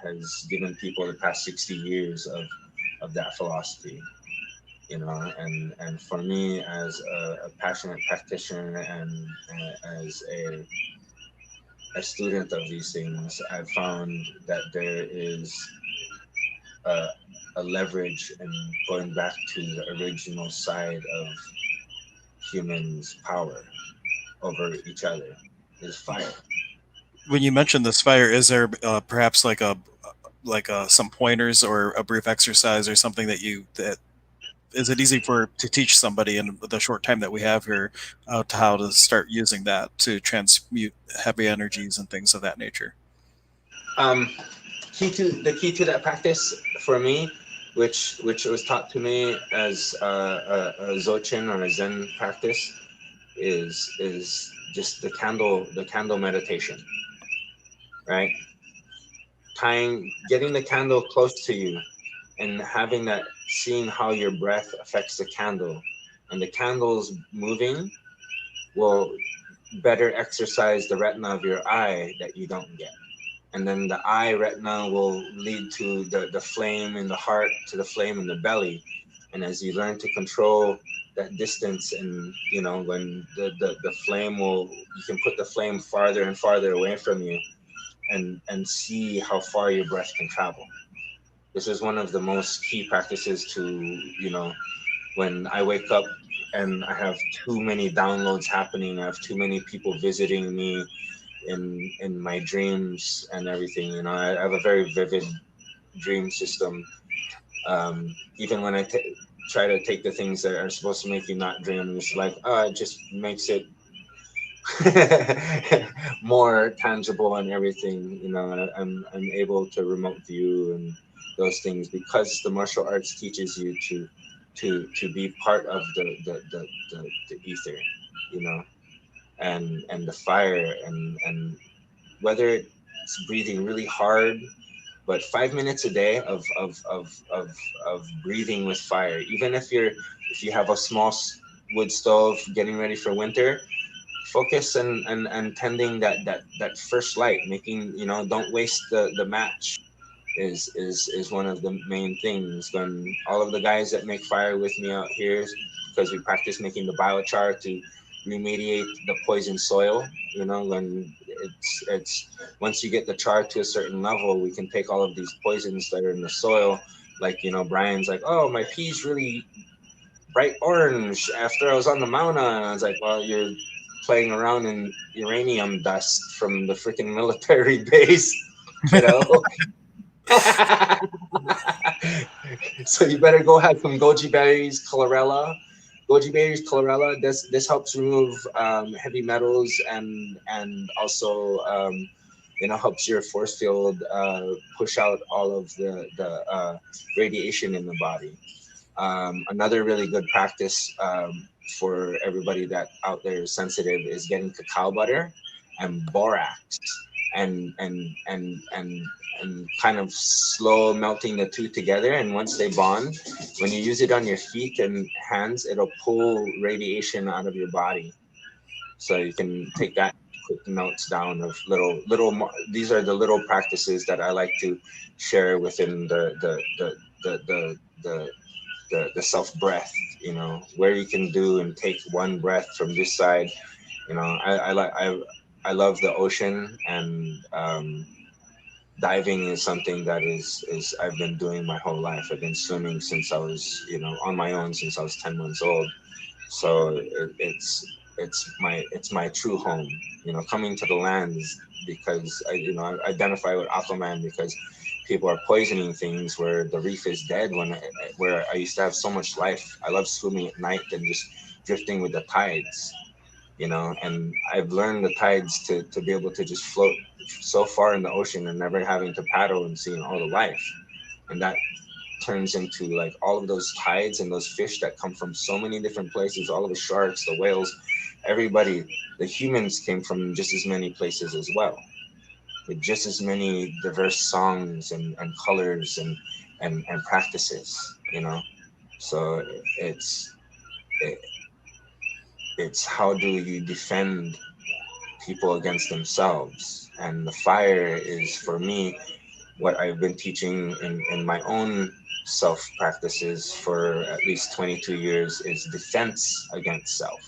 has given people the past 60 years of that philosophy. And for me, as a passionate practitioner and as a student of these things, I've found that there is a, a leverage in going back to the original side of humans' power over each other is fire. When you mentioned this fire, is there perhaps like some pointers or a brief exercise or something that is it easy for to teach somebody in the short time that we have here to how to start using that to transmute heavy energies and things of that nature? Um, key to that practice for me, which was taught to me as a Zochin or a Zen practice, is just the candle meditation, right? Getting the candle close to you and having that, seeing how your breath affects the candle, and the candle's moving will better exercise the retina of your eye that you don't get. And then the eye retina will lead to the flame in the heart, to the flame in the belly. And as you learn to control that distance, and when the flame you can put the flame farther and farther away from you, and see how far your breath can travel. This is one of the most key practices to, when I wake up and I have too many downloads happening, I have too many people visiting me in my dreams and everything. I have a very vivid dream system. Even when I try to take the things that are supposed to make you not dream, it's like, it just makes it more tangible and everything. I'm able to remote view and those things because the martial arts teaches you to be part of the ether, you know, and the fire, and whether it's breathing really hard, but 5 minutes a day of breathing with fire. Even if you have a small wood stove getting ready for winter, focus and tending that first light, making, don't waste the match, is one of the main things. When all of the guys that make fire with me out here, because we practice making the biochar to remediate the poison soil. When it's once you get the char to a certain level, we can take all of these poisons that are in the soil. Like, Brian's like, oh, my pea's really bright orange after I was on the Mauna. And I was like, well, you're playing around in uranium dust from the freaking military base. you know. So you better go have some goji berries, chlorella. Goji berries, chlorella. This helps remove heavy metals and also helps your force field push out all of the radiation in the body. Another really good practice for everybody that out there is sensitive is getting cacao butter and borax and and kind of slow melting the two together. And once they bond, when you use it on your feet and hands, it'll pull radiation out of your body. So you can take that quick notes down of these are the little practices that I like to share within the self breath, where you can do and take one breath from this side. I love the ocean, and diving is something that is I've been doing my whole life. I've been swimming since I was, on my own since I was 10 months old. So it's my true home. Coming to the land is because I identify with Aquaman, because people are poisoning things where the reef is dead, where I used to have so much life. I love swimming at night and just drifting with the tides. And I've learned the tides to be able to just float so far in the ocean and never having to paddle and seeing all the life. And that turns into like all of those tides and those fish that come from so many different places, all of the sharks, the whales, everybody, the humans came from just as many places as well, with just as many diverse songs and colors and practices. So it, it's how do you defend people against themselves. And the fire is, for me, what I've been teaching in my own self practices for at least 22 years is defense against self,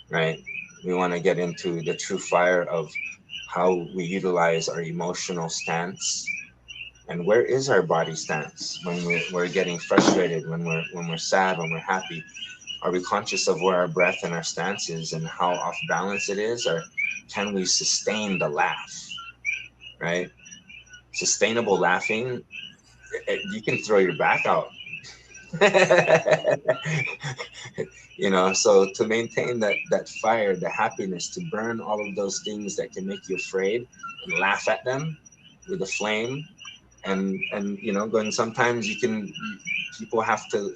right? We want to get into the true fire of how we utilize our emotional stance, and where is our body stance when we're getting frustrated, when we're sad, when we're happy. Are we conscious of where our breath and our stance is and how off balance it is, or can we sustain the laugh, right? Sustainable laughing, you can throw your back out. So to maintain that fire, the happiness, to burn all of those things that can make you afraid and laugh at them with a flame. And going, sometimes people have to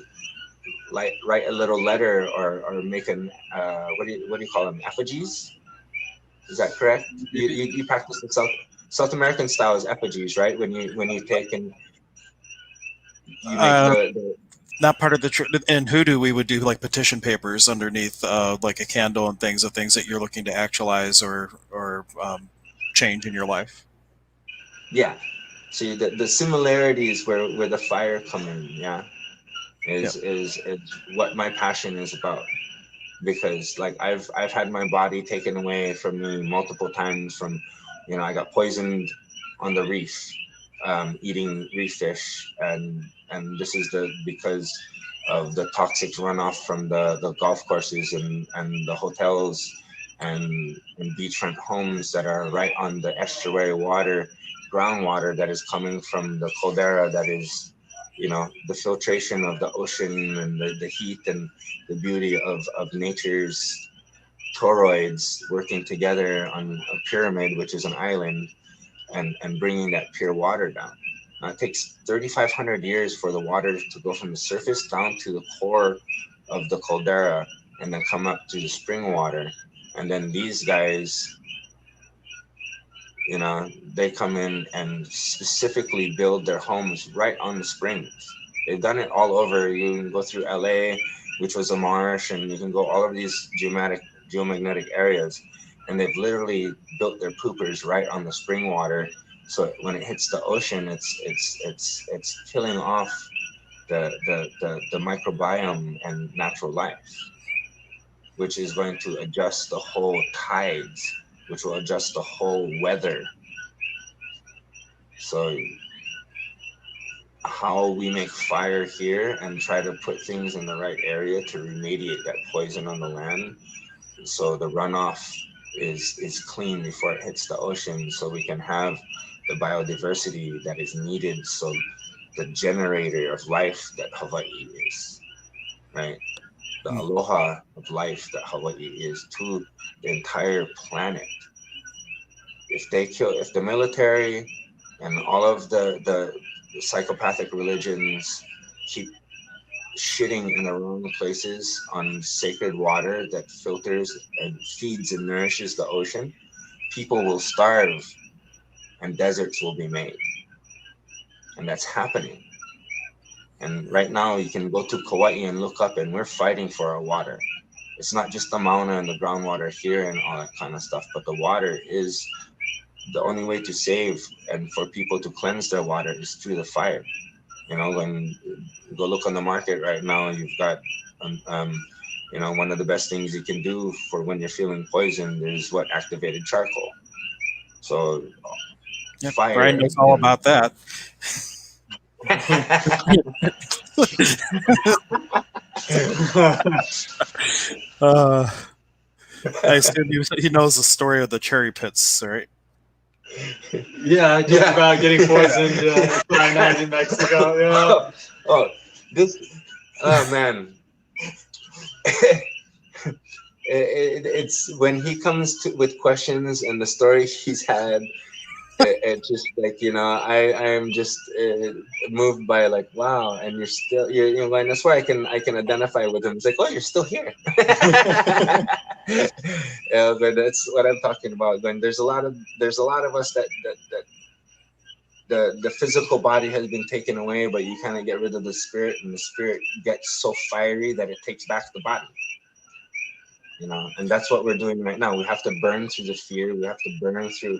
like write a little letter, or make an what do you call them, effigies? Is that correct? You practice the South American style is effigies, right? When you take and you make Uh, the Not part of in hoodoo we would do like petition papers underneath like a candle and things of things that you're looking to actualize or change in your life. yeah. See, the similarities where the fire come in, yeah, Yep. is what my passion is about. Because like I've had my body taken away from me multiple times. From I got poisoned on the reef, eating reef fish, and this is because of the toxic runoff from the golf courses and the hotels and beachfront homes that are right on the estuary water, groundwater that is coming from the caldera, that is the filtration of the ocean and the heat and the beauty of nature's toroids working together on a pyramid, which is an island, and bringing that pure water down. Now, it takes 3,500 years for the water to go from the surface down to the core of the caldera and then come up to the spring water. And then these guys, they come in and specifically build their homes right on the springs. They've done it all over. You can go through LA, which was a marsh, and you can go all of these geomagnetic areas, and they've literally built their poopers right on the spring water. So when it hits the ocean, it's killing off the microbiome and natural life, which is going to adjust the whole tides, which will adjust the whole weather. So how we make fire here and try to put things in the right area to remediate that poison on the land, so the runoff is clean before it hits the ocean, so we can have the biodiversity that is needed, so the generator of life that Hawaii is, right? The aloha of life that Hawaii is to the entire planet. If the military and all of the psychopathic religions keep shitting in the wrong places on sacred water that filters and feeds and nourishes the ocean, people will starve and deserts will be made. And that's happening. And right now, you can go to Kauai and look up, and we're fighting for our water. It's not just the mauna and the groundwater here and all that kind of stuff, but the water is the only way to save and for people to cleanse their water is through the fire. You know, when you go look on the market right now, you've got, one of the best things you can do for when you're feeling poisoned is what activated charcoal. So Yep, fire Brian has knows all been. about that. uh, I assume he knows the story of the cherry pits, right? Yeah, I talked about getting poisoned cyanide in Mexico. Yeah. Oh, this. Oh man. It's when he comes with questions and the story he's had. It just like I am just moved by like wow, and and that's why I can identify with him. It's like, oh, you're still here. Yeah, but that's what I'm talking about. When there's a lot of us that the physical body has been taken away, but you kind of get rid of the spirit, and the spirit gets so fiery that it takes back the body. And that's what we're doing right now. We have to burn through the fear. We have to burn through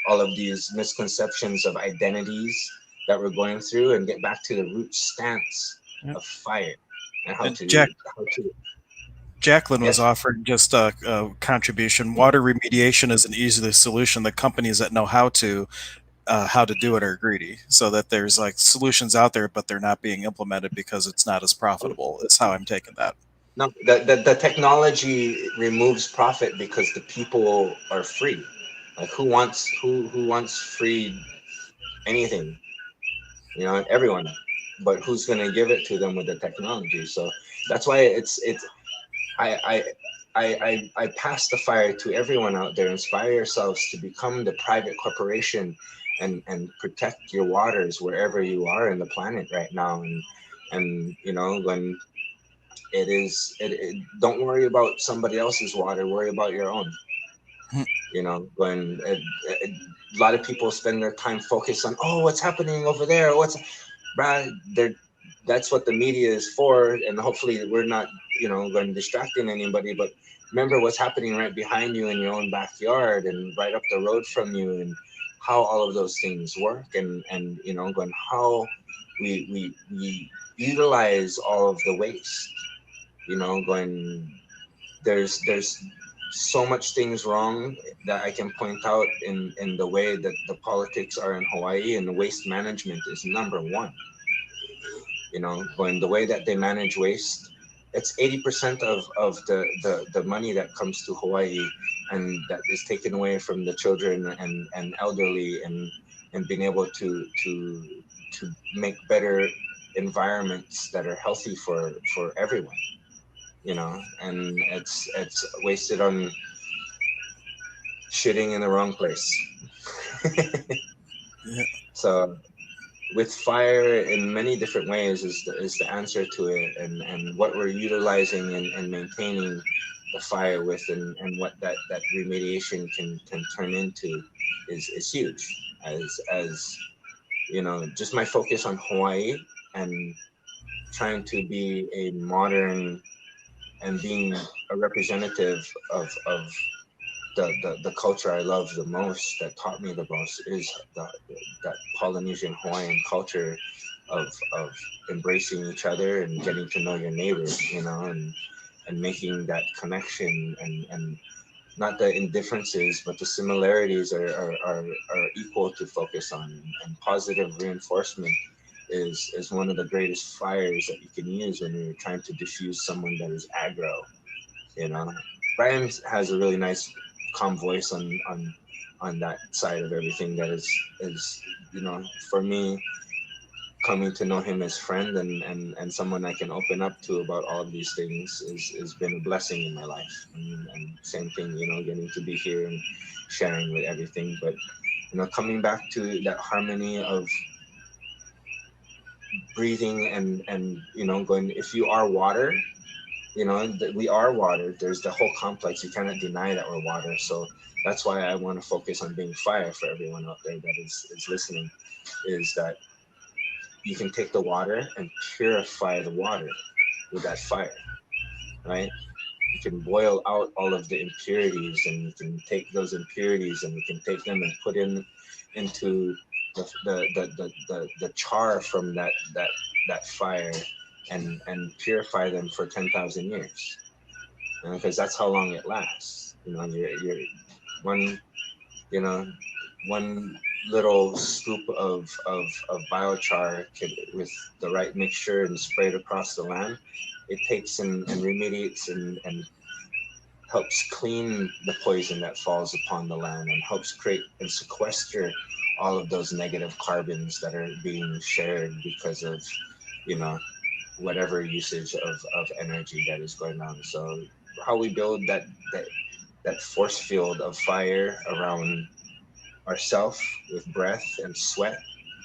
all of these misconceptions of identities that we're going through and get back to the root stance Yep. of fire and how And to Jacqueline was yes. offering just a contribution. Water remediation is an easy solution. The companies that know how to do it are greedy, so that there's like solutions out there, but they're not being implemented because it's not as profitable. Is how I'm taking that. No, the technology removes profit because the people are free. Like who wants free anything? Everyone. But who's gonna give it to them with the technology? So that's why it's I I pass the fire to everyone out there. Inspire yourselves to become the private corporation and protect your waters wherever you are in the planet right now. And when don't worry about somebody else's water. Worry about your own. When a lot of people spend their time focused on, oh, what's happening over there? Brad, that's what the media is for, and hopefully we're not, going distracting anybody. But remember what's happening right behind you in your own backyard and right up the road from you, and how all of those things work, and when how we utilize all of the waste. When there's so much things wrong that I can point out in the way that the politics are in Hawaii, and the waste management is number one. When the way that they manage waste, it's 80% of the money that comes to Hawaii, and that is taken away from the children and elderly, and being able to make better environments that are healthy for everyone. And it's wasted on shitting in the wrong place. Yeah. So with fire in many different ways is the answer to it, and what we're utilizing and maintaining the fire with, and what that remediation can turn into is huge. As just my focus on Hawaii and trying to be a modern and being a representative of the culture I love the most, that taught me the most, is that Polynesian Hawaiian culture of embracing each other and getting to know your neighbors, and making that connection, and not the indifferences, but the similarities are equal to focus on. And positive reinforcement is one of the greatest fires that you can use when you're trying to diffuse someone that is aggro. you know Brian has a really nice calm voice on on that side of everything. That is for me, coming to know him as friend and someone I can open up to about all of these things is been a blessing in my life. And same thing, getting to be here and sharing with everything. But coming back to that harmony of breathing and going, if you are water, that we are water. There's the whole complex. You cannot deny that we're water. So that's why I want to focus on being fire for everyone out there that is listening, is that you can take the water and purify the water with that fire, right? You can boil out all of the impurities, and you can take those impurities and you can take them and put into the char from that fire, and purify them for 10,000 years, because that's how long it lasts. You're one you know one little scoop of biochar could, with the right mixture and sprayed across the land, it takes and remediates and helps clean the poison that falls upon the land, and helps create and sequester all of those negative carbons that are being shared because of you know whatever usage of energy that is going on. So how we build that that force field of fire around ourself with breath and sweat,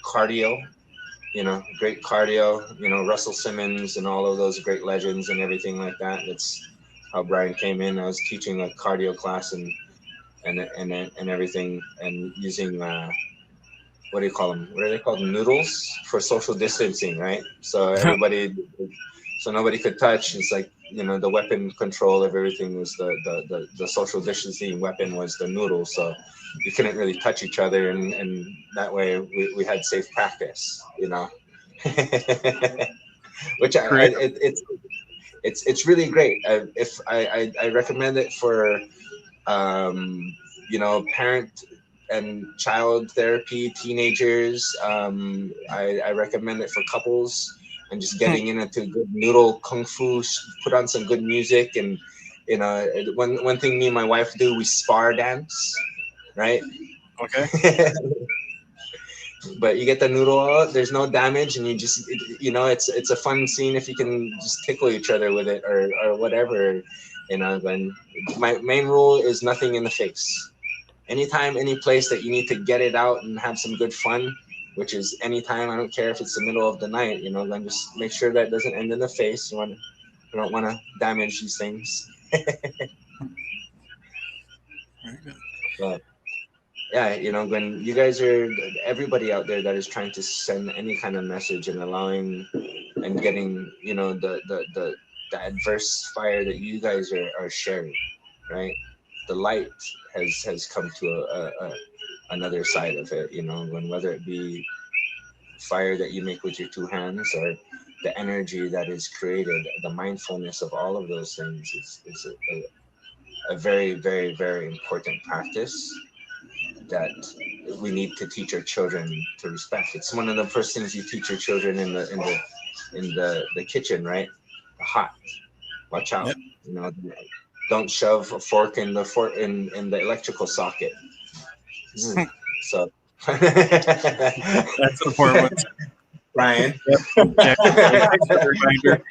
cardio, great cardio, Russell Simmons and all of those great legends and everything like that. That's how Brian came in. I was teaching a cardio class and everything, and using what do you call them? What are they called? Noodles for social distancing, right? So so nobody could touch. It's like, the weapon control of everything was the social distancing weapon was the noodle. So you couldn't really touch each other, and that way we had safe practice, which Create. it's really great. If I recommend it for parent and child therapy, teenagers. I recommend it for couples and just getting into good noodle kung fu. Put on some good music, and one thing me and my wife do, we spar dance, right? Okay. But you get the noodle out. There's no damage, and you just it's a fun scene if you can just tickle each other with it, or whatever. Then my main rule is nothing in the face. Anytime, any place that you need to get it out and have some good fun, which is anytime. I don't care if it's the middle of the night. Then just make sure that it doesn't end in the face. You don't want to damage these things. Very good. But yeah, when you guys are, everybody out there that is trying to send any kind of message and allowing and getting, the adverse fire that you guys are sharing, right? The light has come to another side of it, when, whether it be fire that you make with your two hands, or the energy that is created, the mindfulness of all of those things is a very, very, very important practice that we need to teach our children to respect. It's one of the first things you teach your children in the kitchen, right? The hot. Watch out. Yep. Don't shove a fork in the electrical socket. So That's an important one. Ryan. Yep. Yeah. Thanks for the reminder.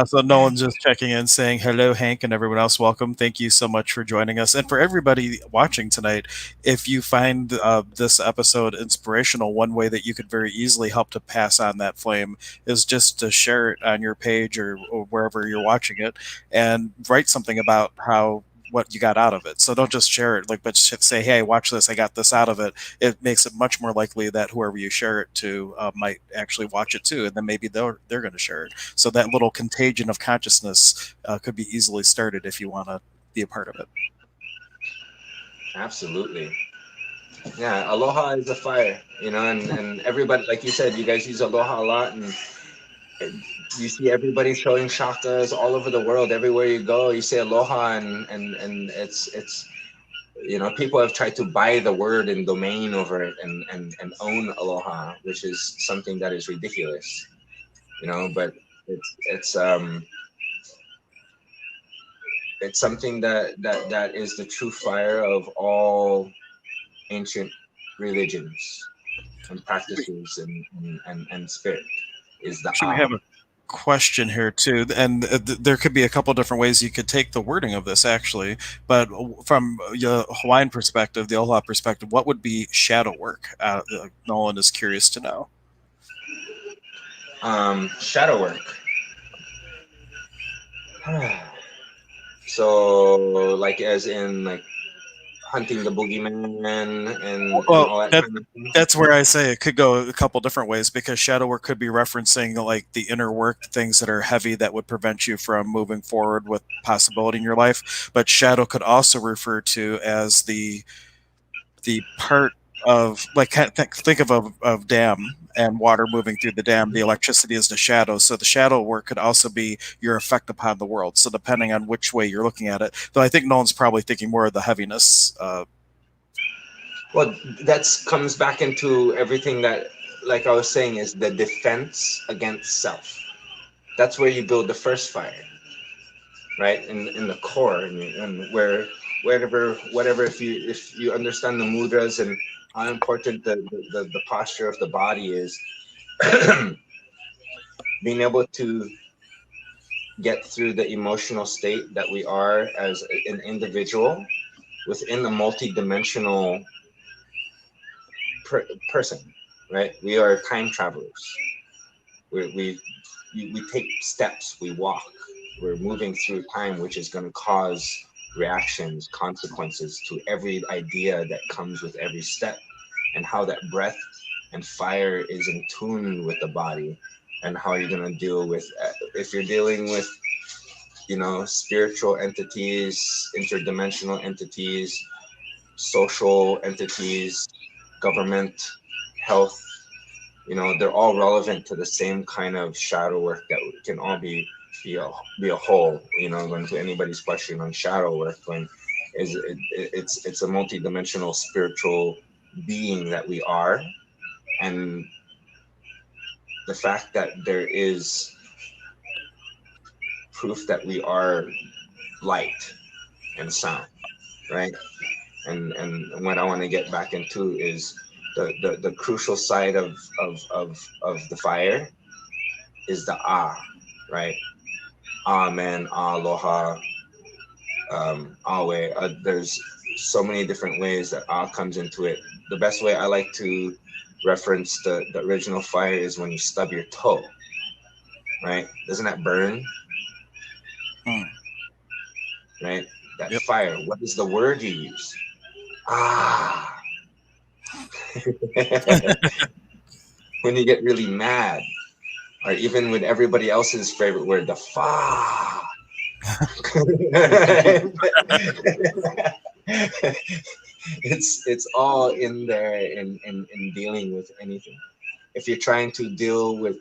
So Nolan's just checking in, saying hello, Hank, and everyone else. Welcome. Thank you so much for joining us, and for everybody watching tonight. If you find this episode inspirational, one way that you could very easily help to pass on that flame is just to share it on your page, or wherever you're watching it, and write something about what you got out of it. So don't just share it, but say, "Hey, watch this! I got this out of it." It makes it much more likely that whoever you share it to might actually watch it too, and then maybe they're going to share it. So that little contagion of consciousness could be easily started if you want to be a part of it. Absolutely. Yeah, aloha is a fire, and everybody, like you said, you guys use aloha a lot, and you see everybody showing shakas all over the world. Everywhere you go, you say aloha, and it's people have tried to buy the word and domain over it, and own aloha, which is something that is ridiculous, but it's it's something that is the true fire of all ancient religions and practices and spirit is the Actually, we ah. have a question here too, and there could be a couple different ways you could take the wording of this actually. But from the Hawaiian perspective, the Aloha perspective, what would be shadow work? Nolan is curious to know. Shadow work. So like as in like hunting the boogeyman and Well, all that kind of thing. that's where I say it could go a couple different ways because shadow work could be referencing like the inner work, things that are heavy that would prevent you from moving forward with possibility in your life. But shadow could also refer to as the part of like think of a dam and water moving through the dam. The electricity is the shadow, so the shadow work could also be your effect upon the world. So depending on which way you're looking at it, though, I think Nolan's probably thinking more of the heaviness. Well, that's comes back into everything that, like I was saying, is the defense against self. That's where you build the first fire, right? In the core, and where whatever, if you understand the mudras and how important the posture of the body is, being able to get through the emotional state that we are as an individual within the multi-dimensional person, right? We are time travelers. We take steps, we walk, we're moving through time, which is going to cause reactions, consequences to every idea that comes with every step, and how that breath and fire is in tune with the body, and how you're going to deal with if you're dealing with spiritual entities, interdimensional entities, social entities, government, health. They're all relevant to the same kind of shadow work that can all be a whole. Going to anybody's question on shadow work, when it's a multi-dimensional spiritual being that we are, and the fact that there is proof that we are light and sound, right? And what I want to get back into is the crucial side of the fire is the ah, right? Amen, aloha, awe. There's so many different ways that ah comes into it. The best way I like to reference the original fire is when you stub your toe, right? Doesn't that burn, Hmm. right? That Yep. fire. What is the word you use? Ah. When you get really mad, or even with everybody else's favorite word, the fa. It's all in there in dealing with anything. If you're trying to deal with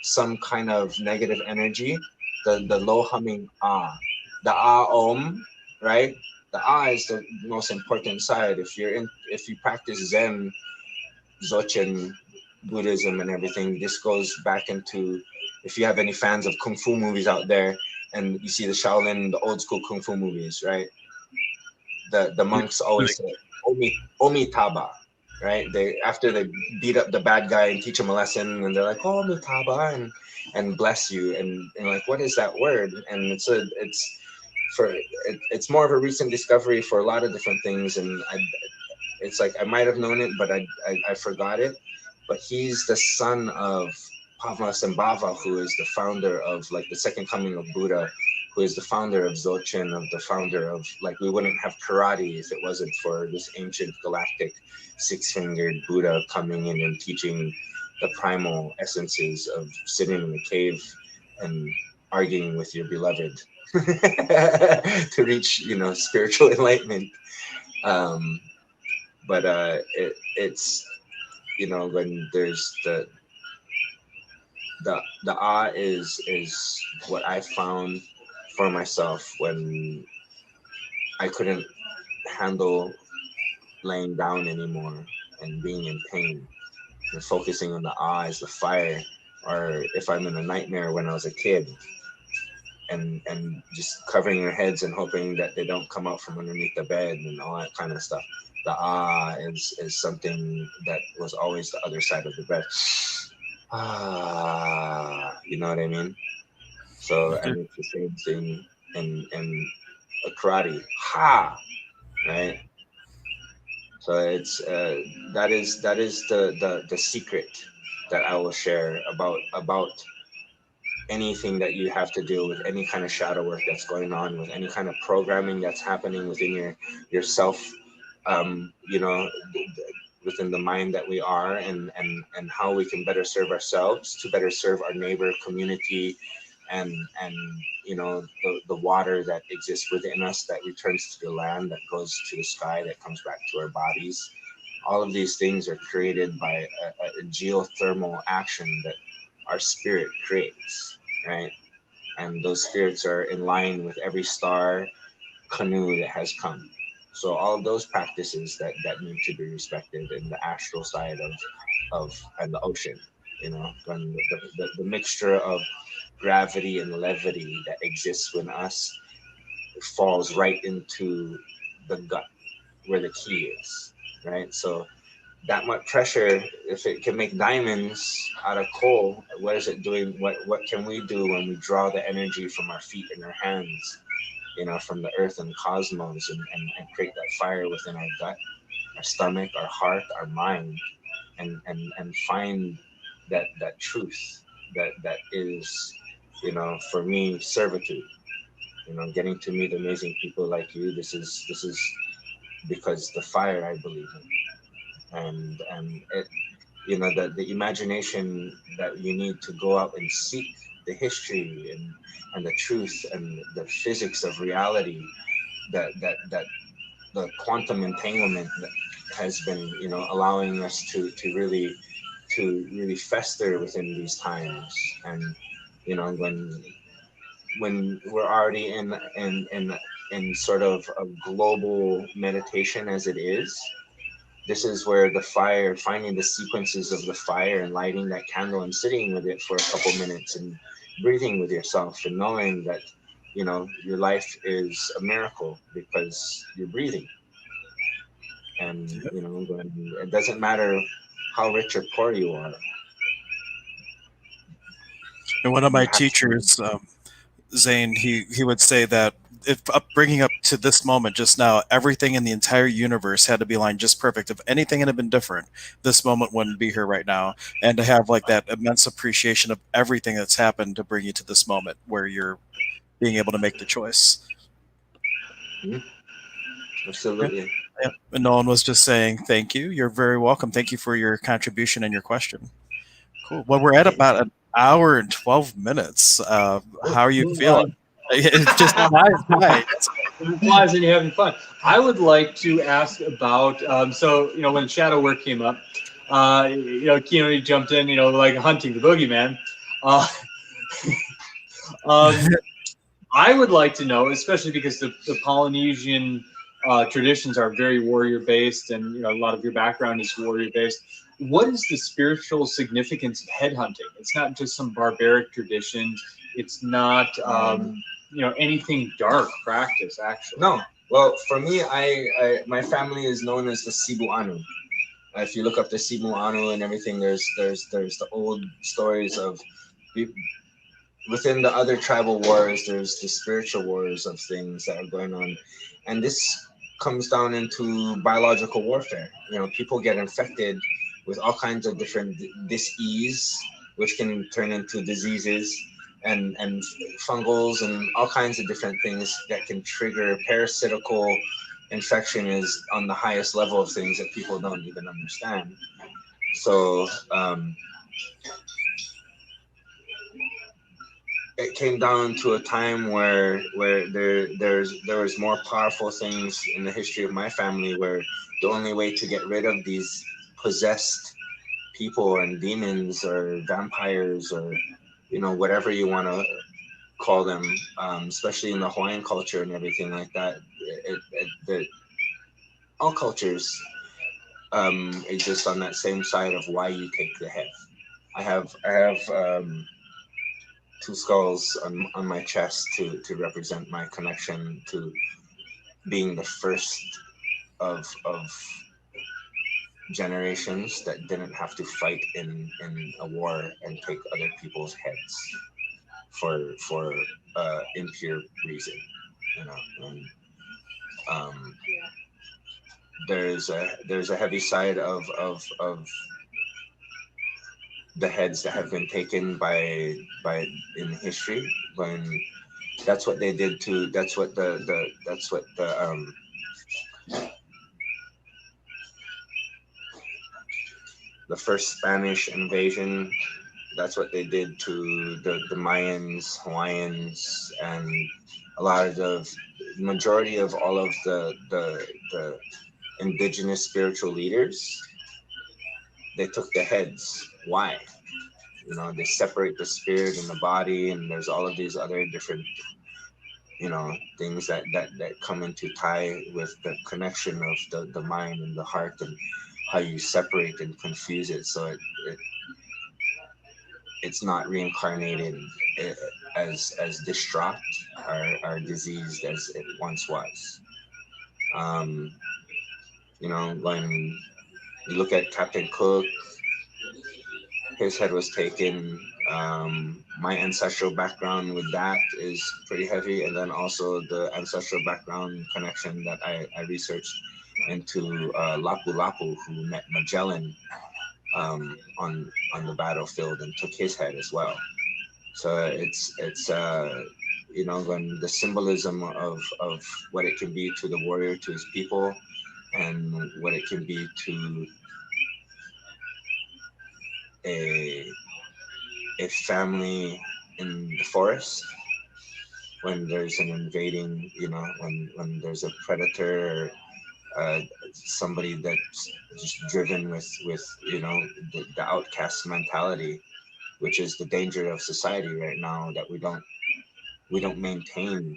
some kind of negative energy, the low humming ah, the ah om, right? The ah is the most important side. If you practice Zen, Dzogchen, Buddhism, and everything, this goes back into, if you have any fans of kung fu movies out there, and you see the Shaolin, the old school kung fu movies, right? The Yep. monks always say Omi Taba, right? They, after they beat up the bad guy and teach him a lesson, and they're like Omi Taba and bless you, and like, what is that word? And it's more of a recent discovery for a lot of different things, and it's like I might have known it, but I forgot it. But he's the son of Padmasambhava, who is the founder of, like, the second coming of Buddha, who is the founder of Dzogchen, of the founder of, like, we wouldn't have karate if it wasn't for this ancient galactic six-fingered Buddha coming in and teaching the primal essences of sitting in a cave and arguing with your beloved to reach, spiritual enlightenment. Um, but it's when there's the ah is what I found for myself when I couldn't handle laying down anymore and being in pain, and focusing on the ah as the fire, or if I'm in a nightmare when I was a kid, and just covering your heads and hoping that they don't come out from underneath the bed and all that kind of stuff. The is something that was always the other side of the bed. You know what I mean? So, Okay. and it's the same thing in a karate. Ha! Right? So it's that is the secret that I will share about anything that you have to deal with, any kind of shadow work that's going on, with any kind of programming that's happening within yourself, you know, within the mind that we are, and how we can better serve ourselves to better serve our neighbor community, and you know, the water that exists within us that returns to the land, that goes to the sky, that comes back to our bodies. All of these things are created by a geothermal action that our spirit creates, right? And those spirits are in line with every star canoe that has come. So all of those practices that need to be respected in the astral side of and the ocean, you know, when the mixture of gravity and levity that exists within us falls right into the gut where the key is, right? So that much pressure, if it can make diamonds out of coal, what is it doing? What can we do when we draw the energy from our feet and our hands, you know, from the earth and cosmos, and create that fire within our gut, our stomach, our heart, our mind, and find that truth that is, you know, for me, servitude. You know, getting to meet amazing people like you. This is because the fire I believe in, and it, you know, the imagination that you need to go out and seek the history and the truth and the physics of reality, that the quantum entanglement that has been, you know, allowing us to really fester within these times. And you know, when we're already in sort of a global meditation as it is, this is where the fire, finding the sequences of the fire and lighting that candle and sitting with it for a couple minutes and breathing with yourself and knowing that, you know, your life is a miracle because you're breathing. And, you know, when it doesn't matter how rich or poor you are, And one of you my have to. teachers, Zane, he would say that if bringing up to this moment just now, everything in the entire universe had to be aligned just perfect. If anything had been different, this moment wouldn't be here right now. And to have like that immense appreciation of everything that's happened to bring you to this moment where you're being able to make the choice. Mhm, Yeah. absolutely. Yeah. And Nolan was just saying, thank you. You're very welcome. Thank you for your contribution and your question. Cool. Well, we're at Thank about you. an hour and 12 minutes. Oh, How are you feeling? um, It just flies by. it flies and you're having fun. I would like to ask about so you know, when shadow work came up, you know, Keanu jumped in, you know, like hunting the boogeyman. Uh, um, I would like to know, especially because the Polynesian traditions are very warrior based, and you know, a lot of your background is warrior based. What is the spiritual significance of headhunting? It's not just some barbaric tradition. It's not Um, you know, anything dark practice actually. no. Well, for me, I my family is known as the Cebu Anu. If you look up the Cebu Anu and everything, there's the old stories of pe- within the other tribal wars. There's the spiritual wars of things that are going on, and this comes down into biological warfare. You know, people get infected with all kinds of different disease, which can turn into diseases and fungals and all kinds of different things that can trigger parasitical infection. Is on the highest level of things that people don't even understand. So it came down to a time where there was more powerful things in the history of my family, where the only way to get rid of these possessed people and demons or vampires, or you know, whatever you want to call them, especially in the Hawaiian culture and everything like that. All cultures exist on that same side of why you take the head. I have two skulls on my chest to represent my connection to being the first of generations that didn't have to fight in a war and take other people's heads for impure reason, you know. And um, there's a heavy side of the heads that have been taken by in history, when that's what they did to that's what the first Spanish invasion, that's what they did to the Mayans, Hawaiians, and a lot of the majority of all of the indigenous spiritual leaders. They took the heads. Why? You know, they separate the spirit and the body, and there's all of these other different, you know, things that come into tie with the connection of the mind and the heart, and how you separate and confuse it, so it's not reincarnated eh, as distraught or diseased as it once was. um you know, when you look at Captain Cook, his head was taken. My ancestral background with that is pretty heavy, and then also the ancestral background connection that I researched into Lapu Lapu, who met Magellan on the battlefield and took his head as well. So it's you know, when the symbolism of what it can be to the warrior, to his people, and what it can be to a a family in the forest, when there's an invading, you know, when there's a predator, or somebody that's just driven with you know, the outcast mentality, which is the danger of society right now, that we don't maintain,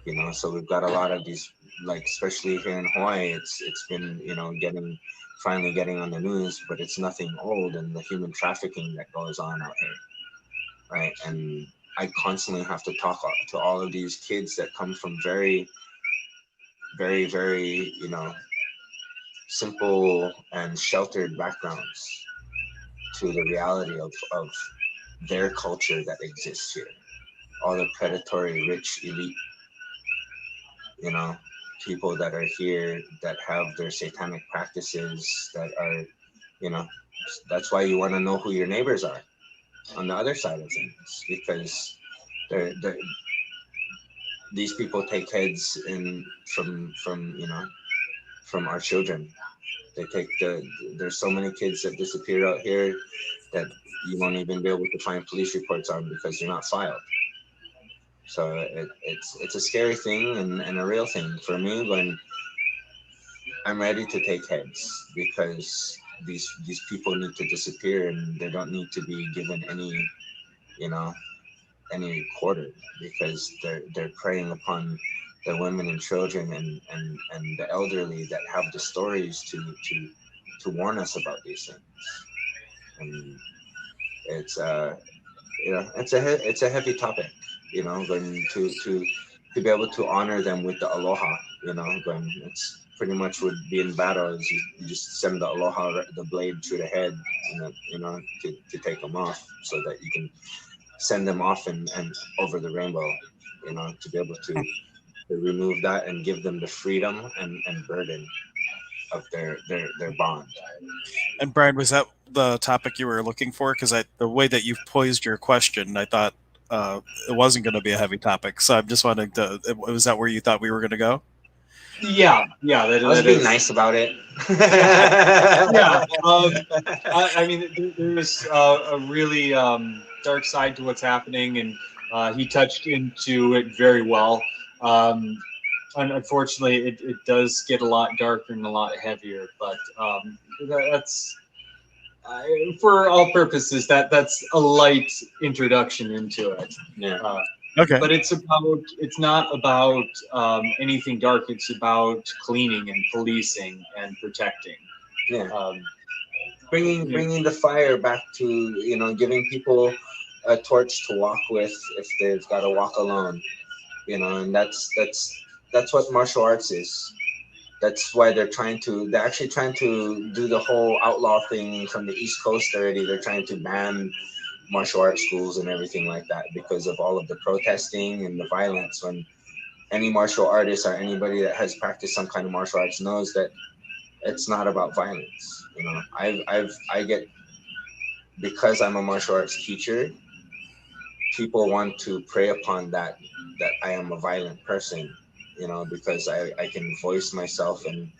you know. So we've got a lot of these, like especially here in Hawaii, it's been, you know, finally getting on the news, but it's nothing old, and the human trafficking that goes on out here, right? And I constantly have to talk to all of these kids that come from very, very, very, you know, simple and sheltered backgrounds, to the reality of their culture that exists here. All the predatory, rich elite, you know, people that are here that have their satanic practices that are, you know, that's why you want to know who your neighbors are on the other side of things, because they're these people take heads in from you know, from our children. They take there's so many kids that disappear out here that you won't even be able to find police reports on because they're not filed. So it's a scary thing, and a real thing for me, when I'm ready to take heads, because these people need to disappear, and they don't need to be given any, you know, any quarter, because they're preying upon the women and children, and the elderly that have the stories to warn us about these things. And it's you know, it's a heavy topic, you know, when to be able to honor them with the aloha, you know, when it's pretty much would be in battle, is you just send the aloha, the blade through the head, you know, to take them off, so that you can send them off and over the rainbow, you know, to be able to remove that and give them the freedom and burden of their bond. And Brian, was that the topic you were looking for? Because the way that you posed your question, I thought it wasn't going to be a heavy topic. So I'm just wanting to. Was that where you thought we were going to go? Yeah, yeah, I was that being is. nice about it. Yeah, I mean, there's a really dark side to what's happening, and he touched into it very well. Um, Unfortunately, it does get a lot darker and a lot heavier, but that's for all purposes, that's a light introduction into it. Yeah. Okay. But it's not about anything dark. It's about cleaning and policing and protecting. Yeah. Um, Bringing the fire back to, you know, giving people a torch to walk with if they've got to walk alone, and that's what martial arts is. That's why they're actually trying to do the whole outlaw thing from the East Coast already. They're trying to ban martial arts schools and everything like that because of all of the protesting and the violence. When any martial artist or anybody that has practiced some kind of martial arts knows that it's not about violence. I get, because I'm a martial arts teacher, people want to prey upon that I am a violent person, because I can voice myself and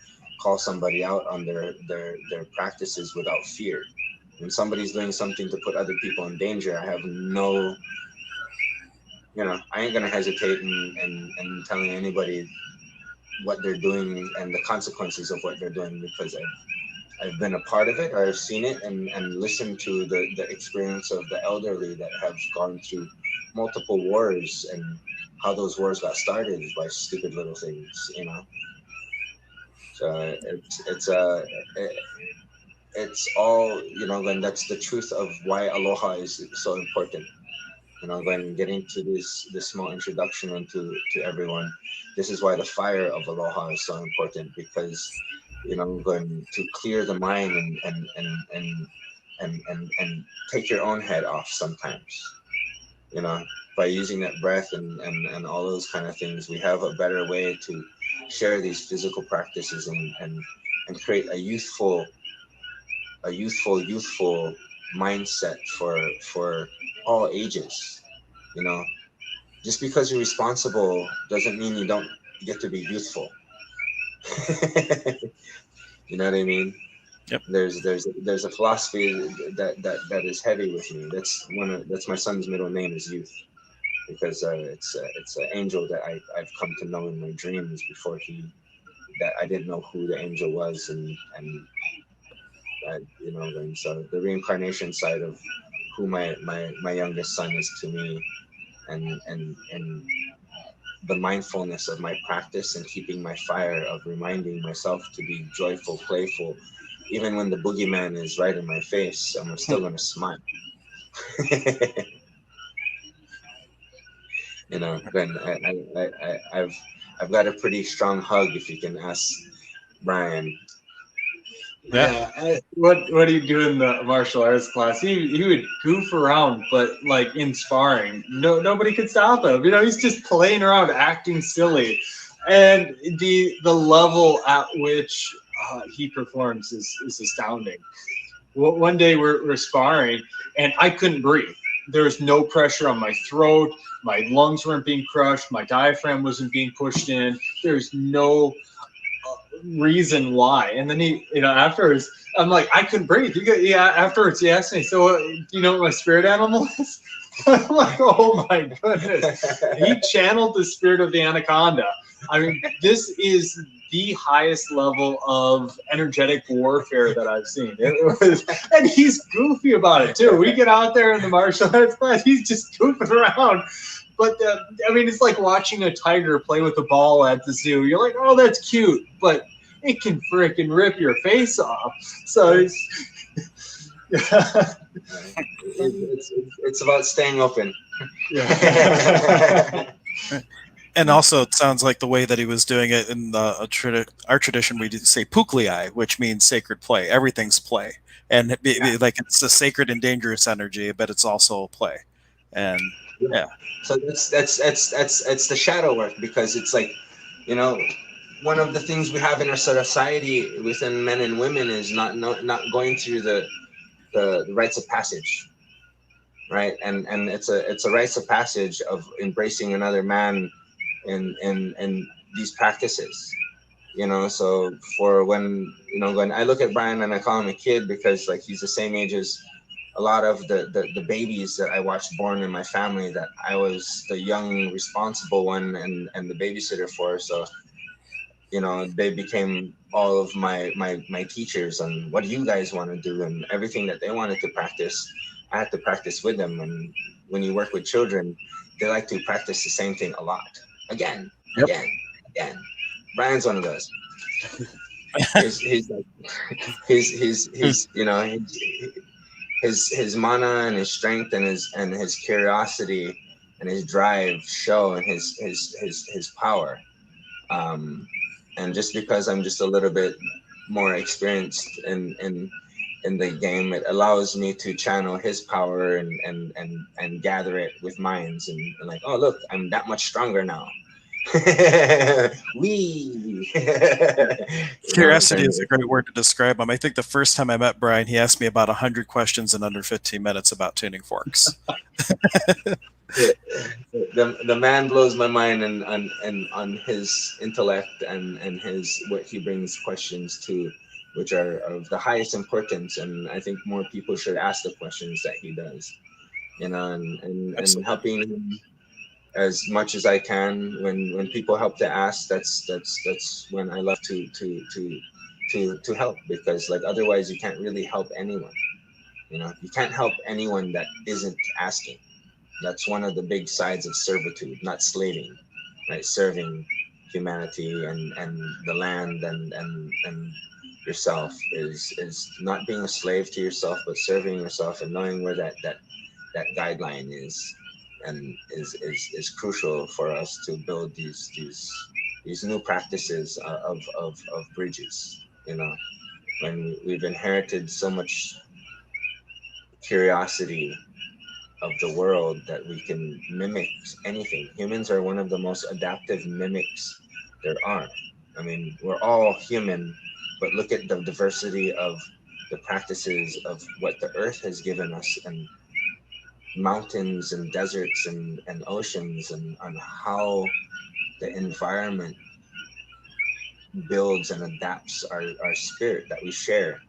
call somebody out on their practices without fear. When somebody's doing something to put other people in danger, I have no, I ain't gonna hesitate and telling anybody what they're doing and the consequences of what they're doing, because I've been a part of it, or I've seen it, and listened to the experience of the elderly that have gone through multiple wars, and how those wars got started by stupid little things. So it's all, then that's the truth of why aloha is so important. When getting to this small introduction into to everyone, this is why the fire of aloha is so important, because going to clear the mind and take your own head off sometimes. By using that breath and all those kind of things, we have a better way to share these physical practices and create a youthful mindset for all ages. Just because you're responsible doesn't mean you don't get to be youthful. You know what I mean? Yep. There's a philosophy that is heavy with me. That's my son's middle name is Youth, because it's an angel that I've come to know in my dreams before that I didn't know who the angel was, and and so the reincarnation side of who my youngest son is to me, and the mindfulness of my practice and keeping my fire of reminding myself to be joyful, playful, even when the boogeyman is right in my face, I'm still gonna smile. When I've got a pretty strong hug, if you can ask Brian. Yeah. What do you do in the martial arts class? He would goof around, but like in sparring, nobody could stop him. He's just playing around, acting silly, and the level at which he performs is astounding. One day we're sparring, and I couldn't breathe. There was no pressure on my throat. My lungs weren't being crushed. My diaphragm wasn't being pushed in. There's no reason why. And then afterwards, I'm like, I couldn't breathe. Afterwards he asked me, so do you know what my spirit animal is? I'm like, oh my goodness. He channeled the spirit of the anaconda. I mean, this is the highest level of energetic warfare that I've seen. And he's goofy about it too. We get out there in the martial arts class, he's just goofing around. But it's like watching a tiger play with a ball at the zoo. You're like, oh, that's cute, but it can freaking rip your face off. So it's about staying open. Yeah. And also, it sounds like the way that he was doing it in our tradition, we say puklei, which means sacred play. Everything's play, and like it's a sacred and dangerous energy, but it's also play. And yeah. So that's the shadow work, because it's like, one of the things we have in our society within men and women is not going through the rites of passage, right? And it's a rites of passage of embracing another man in these practices. So for when I look at Brian and I call him a kid, because like he's the same age as a lot of the babies that I watched born in my family, that I was the young responsible one and the babysitter for. So they became all of my teachers on what do you guys want to do, and everything that they wanted to practice I had to practice with them. And when you work with children, they like to practice the same thing a lot, again. Brian's one of those. he's his mana and his strength and his curiosity and his drive show, and his power. Um, and just because I'm just a little bit more experienced in the game, it allows me to channel his power and gather it with minds, and like, oh look, I'm that much stronger now. We Curiosity is a great word to describe him. I think the first time I met Brian, he asked me about 100 questions in under 15 minutes about tuning forks. The man blows my mind, and on his intellect and his what he brings questions to, which are of the highest importance. And I think more people should ask the questions that he does, and helping him as much as I can. When people help to ask, that's when I love to help, because like otherwise you can't really help anyone. You can't help anyone that isn't asking. That's one of the big sides of servitude, not slaving, right? Serving humanity and the land and yourself is not being a slave to yourself, but serving yourself and knowing where that guideline is, and is crucial for us to build these new practices of bridges. When we've inherited so much curiosity of the world that we can mimic anything. Humans are one of the most adaptive mimics there are. I mean, we're all human, but look at the diversity of the practices of what the earth has given us, and mountains and deserts and oceans, and on how the environment builds and adapts our spirit that we share,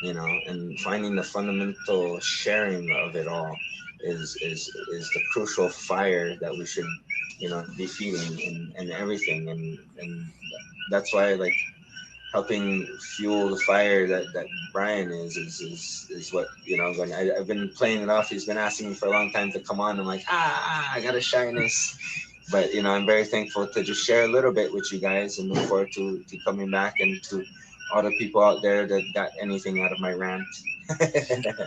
and finding the fundamental sharing of it all is the crucial fire that we should be feeding and everything, and that's why, like, helping fuel the fire that Brian is what when I've been playing it off. He's been asking me for a long time to come on. I'm like, I got a shyness, but I'm very thankful to just share a little bit with you guys, and look forward to coming back, and to all the people out there that got anything out of my rant.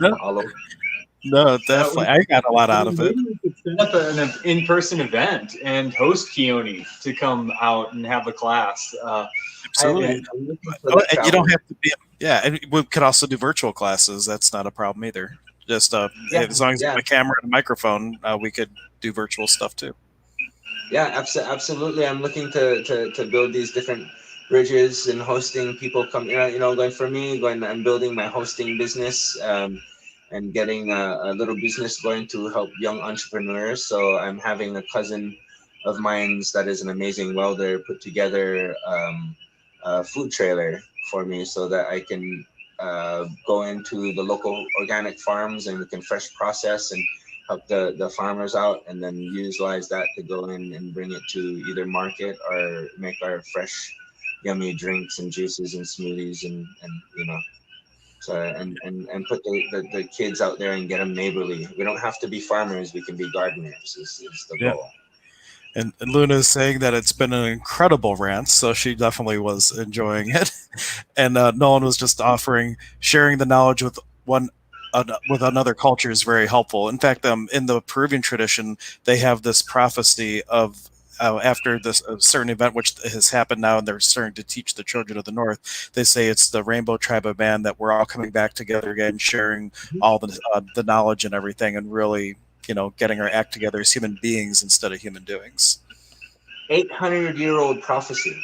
No, All over. no, definitely. I got a lot out of it. Maybe we could set up an in-person event and host Keone to come out and have a class. Absolutely. I'm looking for that And you don't travel. have to be. Yeah, and we could also do virtual classes. That's not a problem either. Just Yeah, as long as you yeah. have a camera and a microphone, we could do virtual stuff too. Yeah, absolutely. I'm looking to build these different bridges and hosting people come. Going for me, I'm building my hosting business, and getting a little business going to help young entrepreneurs. So I'm having a cousin of mine's that is an amazing welder put together a food trailer for me, so that I can go into the local organic farms, and we can fresh process and help the farmers out, and then utilize that to go in and bring it to either market or make our fresh yummy drinks and juices and smoothies, and so and put the kids out there and get them neighborly. We don't have to be farmers, we can be gardeners is the Yeah. goal. And Luna is saying that it's been an incredible rant, so she definitely was enjoying it. And Nolan was just offering sharing the knowledge with with another culture is very helpful. In fact, in the Peruvian tradition, they have this prophecy of after this a certain event which has happened now, and they're starting to teach the children of the North. They say it's the Rainbow Tribe of Man, that we're all coming back together again, sharing all the knowledge and everything, and really getting our act together as human beings instead of human doings. 800-year-old prophecy,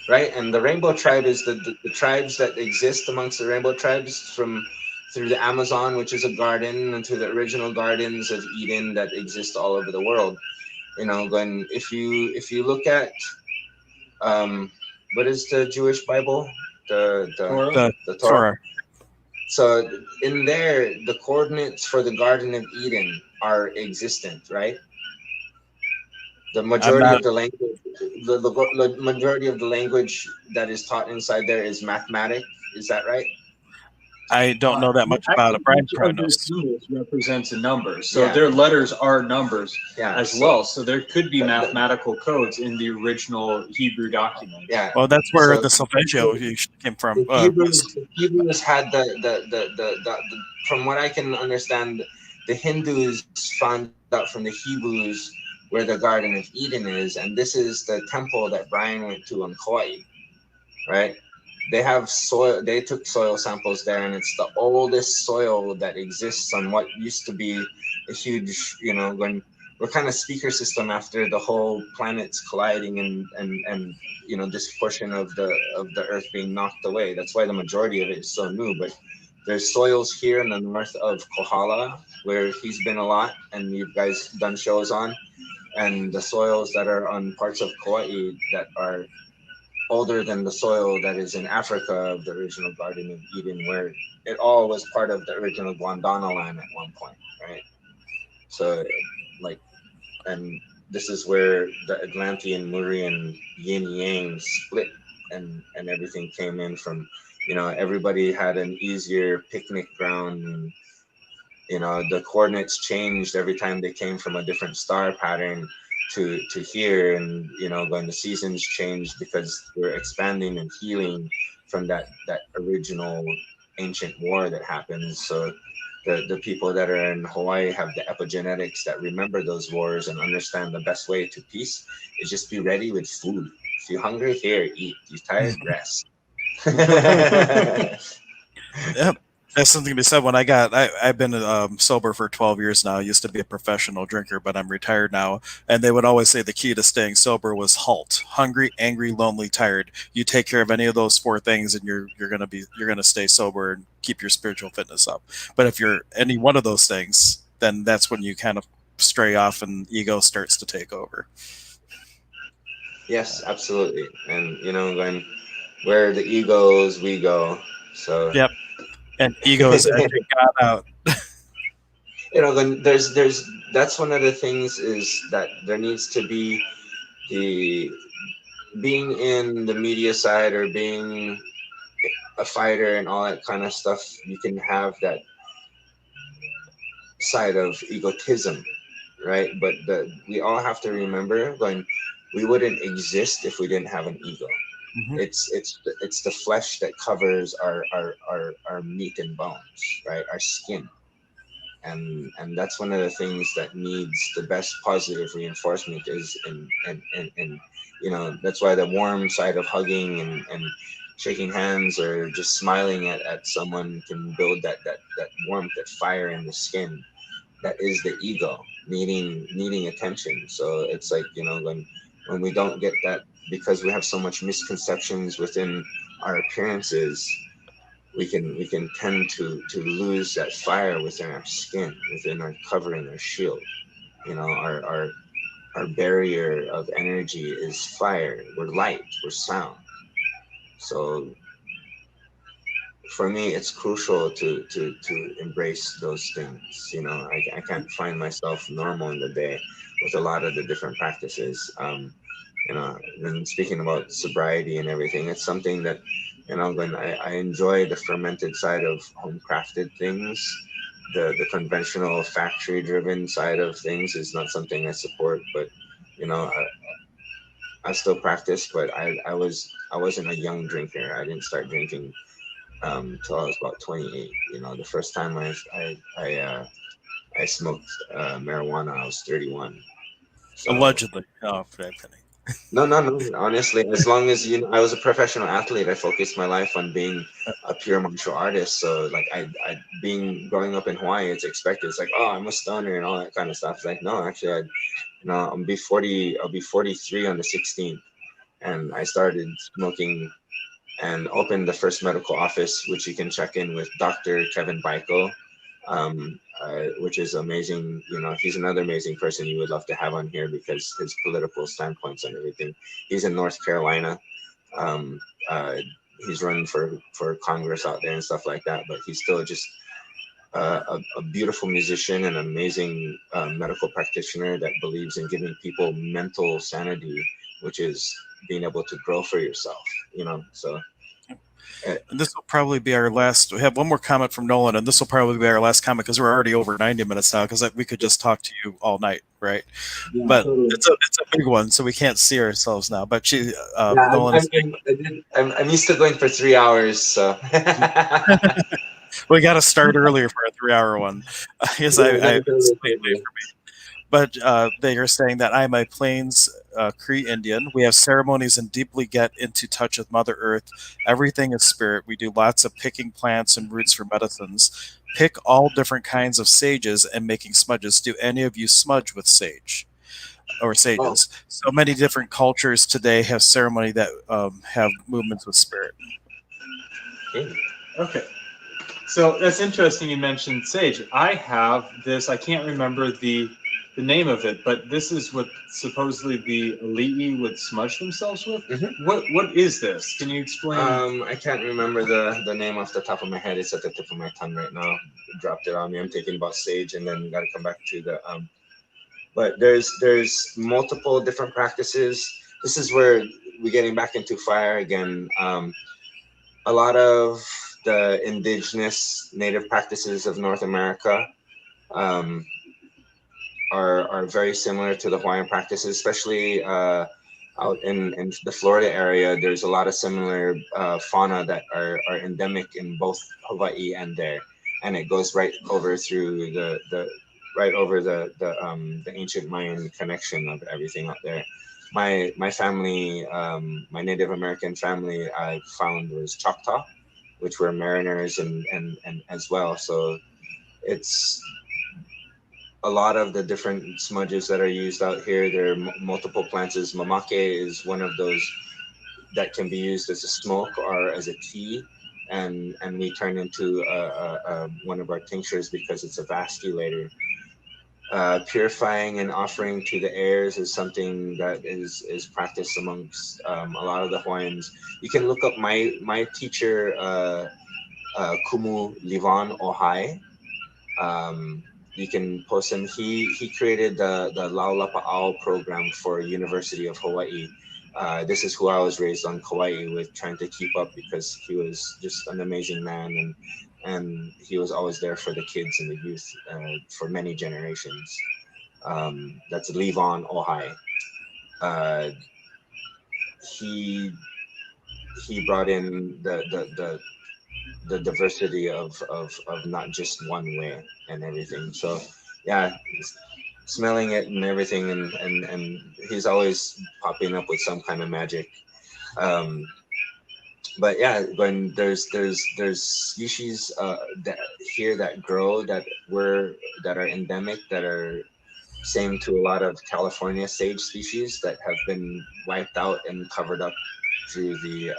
right? And the Rainbow Tribe is the tribes that exist amongst the Rainbow Tribes from through the Amazon, which is a garden, and to the original gardens of Eden that exist all over the world. When if you look at what is the Jewish Bible, Torah? the Torah. Torah. So in there, the coordinates for the Garden of Eden are existent, right? The I'm majority not. of the language, the majority of the language that is taught inside there is mathematic. Is that right? I don't know that much about it. Actually, Brian each probably of their knows. symbols represents a number, so Yeah. their letters are numbers Yeah. as well. So there could be mathematical codes in the original Hebrew document. Yeah. Well, that's where So the solfeggio came from. the Hebrews had the from what I can understand, the Hindus found out from the Hebrews where the Garden of Eden is, and this is the temple that Brian went to on Kauai, right? They have soil. They took soil samples there, and it's the oldest soil that exists on what used to be a huge, when we're kind of speaker system after the whole planets colliding and this portion of the Earth being knocked away. That's why the majority of it is so new. But there's soils here in the north of Kohala where he's been a lot, and you guys done shows on, and the soils that are on parts of Kauai that are older than the soil that is in Africa of the original Garden of Eden, where it all was part of the original Gondwana land at one point, right? So, like, and this is where the Atlantean, Murian yin yang split, and everything came in from. Everybody had an easier picnic ground, and the coordinates changed every time they came from a different star pattern to here, and when the seasons changed because we're expanding and healing from that original ancient war that happened. So the people that are in Hawaii have the epigenetics that remember those wars and understand the best way to peace is just be ready with food. If you're hungry, here, eat. If you're tired, rest. Yep. That's something to be said. I've been sober for 12 years now. I used to be a professional drinker, but I'm retired now. And they would always say the key to staying sober was HALT: hungry, angry, lonely, tired. You take care of any of those four things, and you're gonna stay sober and keep your spiritual fitness up. But if you're any one of those things, then that's when you kind of stray off and ego starts to take over. Yes, absolutely. And when where the egos we go. So Yep. And ego is edging God out. when there's that's one of the things is that there needs to be the being in the media side or being a fighter and all that kind of stuff. You can have that side of egotism, right? But we all have to remember when we wouldn't exist if we didn't have an ego. Mhm. It's the flesh that covers our meat and bones, right? Our skin, and that's one of the things that needs the best positive reinforcement is and that's why the warm side of hugging and shaking hands or just smiling at someone can build that warmth, that fire in the skin. That is the ego needing attention. So it's like when we don't get that because we have so much misconceptions within our appearances, we can tend to lose that fire within our skin, within our covering, our shield. Our barrier of energy is fire. We're light, we're sound. So for me it's crucial to embrace those things. I can't find myself normal in the day with a lot of the different practices. And speaking about sobriety and everything, it's something that when I enjoy the fermented side of home crafted things. The conventional factory driven side of things is not something I support, but I still practice. But I wasn't a young drinker. I didn't start drinking till I was about 28. The first time I smoked marijuana, I was 31. So Allegedly. Oh, penny. no, no, no. Honestly, as long as I was a professional athlete. I focused my life on being a pure martial artist. So like I being growing up in Hawaii, it's expected. It's like, oh, I'm a stoner and all that kind of stuff. It's like, no, actually, I'll be 40. I'll be 43 on the 16th, and I started smoking and opened the first medical office, which you can check in with Dr. Kevin Baiko, which is amazing. He's another amazing person you would love to have on here because his political standpoints and everything. He's in North Carolina. Um, uh, he's running for Congress out there and stuff like that, but he's still just a beautiful musician and amazing medical practitioner that believes in giving people mental sanity, which is being able to grow for yourself. So Uh, And this will probably be our last. We have one more comment from Nolan, and this will probably be our last comment because we're already over 90 minutes now. Because we could just talk to you all night, right? Yeah, But totally. it's a big one, so we can't see ourselves now. But Yeah, Nolan is saying I'm used to going for 3 hours, so we got to start earlier for a 3 hour one. Yes, yeah, I that's it's totally late for crazy. me. But they are saying that I'm a Plains Cree Indian. We have ceremonies and deeply get into touch with Mother Earth. Everything is spirit. We do lots of picking plants and roots for medicines. Pick all different kinds of sages and making smudges. Do any of you smudge with sage or Oh, sages? So many different cultures today have ceremony that have movements with spirit. okay. Okay. So that's interesting you mentioned sage. I have this, I can't remember the name of it, but this is what supposedly the elite would smudge themselves with. Mhm. What is this? Can you explain? I can't remember the name off the top of my head. It's at the tip of my tongue right now. Dropped it on me. I'm thinking about sage, and then got to come back to the But there's multiple different practices. This is where we're getting back into fire again. A lot of the indigenous native practices of North America um, are very similar to the Hawaiian practices, especially out in the Florida area. There's a lot of similar fauna that are endemic in both Hawaii and there, and it goes right over through the right over the ancient Mayan connection of everything out there. My family, my Native American family, I found was Choctaw, which were mariners and as well. So it's a lot of the different smudges that are used out here. There are multiple plants. Mamake is one of those that can be used as a smoke or as a tea, and we turn into one of our tinctures because it's a vasculator. Purifying and offering to the airs is something that is practiced amongst a lot of the Hawaiians. You can look up my teacher, Kumu Livan Ohai. Um, you can post him. He created the Laulapa'au program for University of Hawaii. This is who I was raised on Kauai with, trying to keep up because he was just an amazing man, and he was always there for the kids and the youth for many generations. That's Levon Ohai. Uh, he he brought in the diversity of not just one way and everything. So yeah, smelling it and everything, and he's always popping up with some kind of magic. Um, but yeah, when there's species that here that grow that are endemic, that are same to a lot of California sage species that have been wiped out and covered up through the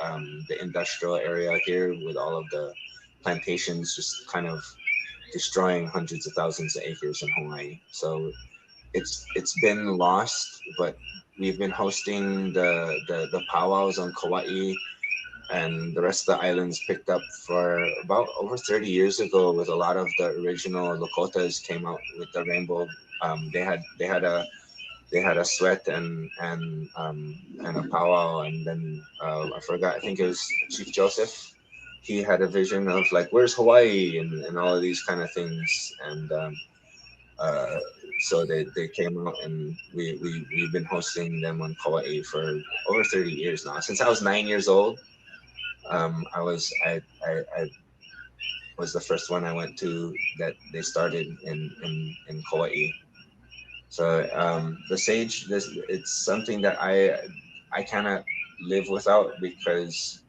industrial area here with all of the plantations just kind of destroying hundreds of thousands of acres in Hawaii. So it's been lost, but we've been hosting the powwows on Kauai, and the rest of the islands picked up for about over 30 years ago. With a lot of the original Lakotas came out with the rainbow. They had a sweat and a powwow, and then I forgot. I think it was Chief Joseph. He had a vision of like, where's Hawaii, and all of these kind of things, and uh, so they came out, and we've been hosting them on Kauai for over 30 years now. Since I was 9 years old, I was the first one I went to that they started in Kauai. So the sage, this it's something that I cannot live without because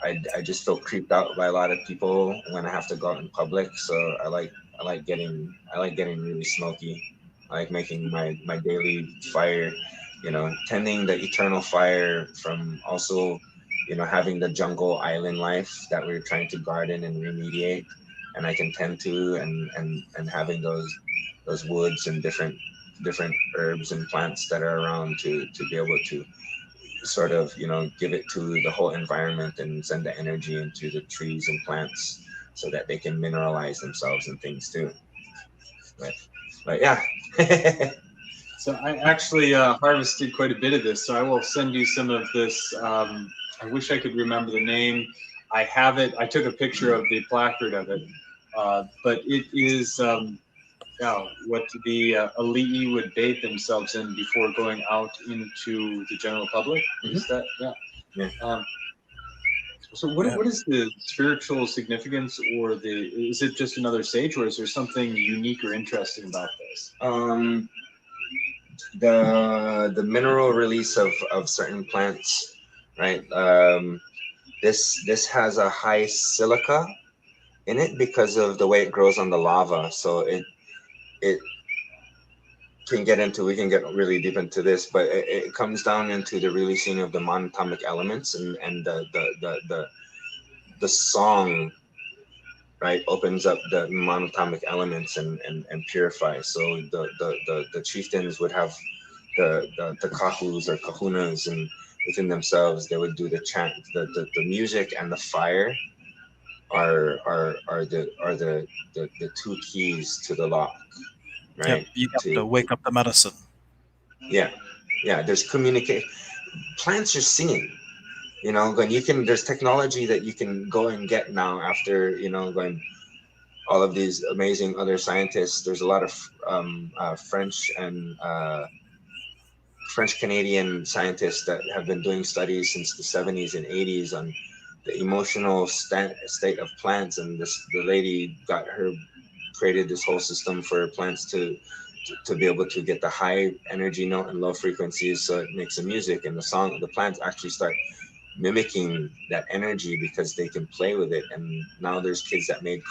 I just feel creeped out by a lot of people when I have to go out in public. So I like getting really smoky. I like making my daily fire, tending the eternal fire from also, having the jungle island life that we're trying to garden and remediate, and I can tend to, and having those woods and different herbs and plants that are around to be able to sort of give it to the whole environment and send the energy into the trees and plants so that they can mineralize themselves and things too. but but yeah. So I actually harvested quite a bit of this. So I will send you some of this I wish I could remember the name. I have it. I took a picture of the placard of it, but it is what the Ali'i would bathe themselves in before going out into the general public. Is that Yeah. So what is the spiritual significance, or is it just another sage, or is there something unique or interesting about this? The mineral release of certain plants, right? This has a high silica in it because of the way it grows on the lava. So it can get into, we can get really deep into this, but it comes down into the releasing of the monatomic elements, and the song, right, opens up the monatomic elements and purifies. So the chieftains would have the kahus or kahunas, and within themselves they would do the chant. The music and the fire are the two keys to the lock, right? Yep, you have to wake up the medicine. Yeah, there's communicate. Plants are singing, going, you can, there's technology that you can go and get now after, going, all of these amazing other scientists. There's a lot of French and French Canadian scientists that have been doing studies since the 70s and 80s on the emotional state of plants, and the lady created this whole system for plants to be able to get the high energy note and low frequencies, so it makes the music and the plants actually start mimicking that energy because they can play with it. And now there's kids that made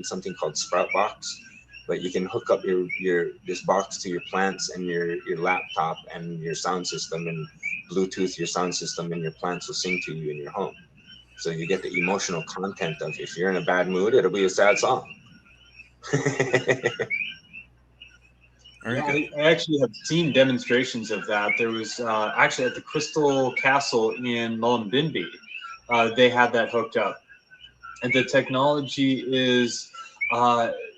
something called Sprout Box, but you can hook up this box to your plants and your laptop and your sound system, and Bluetooth your sound system, and your plants will sing to you in your home. So you get the emotional content of, if you're in a bad mood, it'll be a sad song. I actually have seen demonstrations of that. There was actually at the Crystal Castle in Mullumbimby, they had that hooked up. And the technology is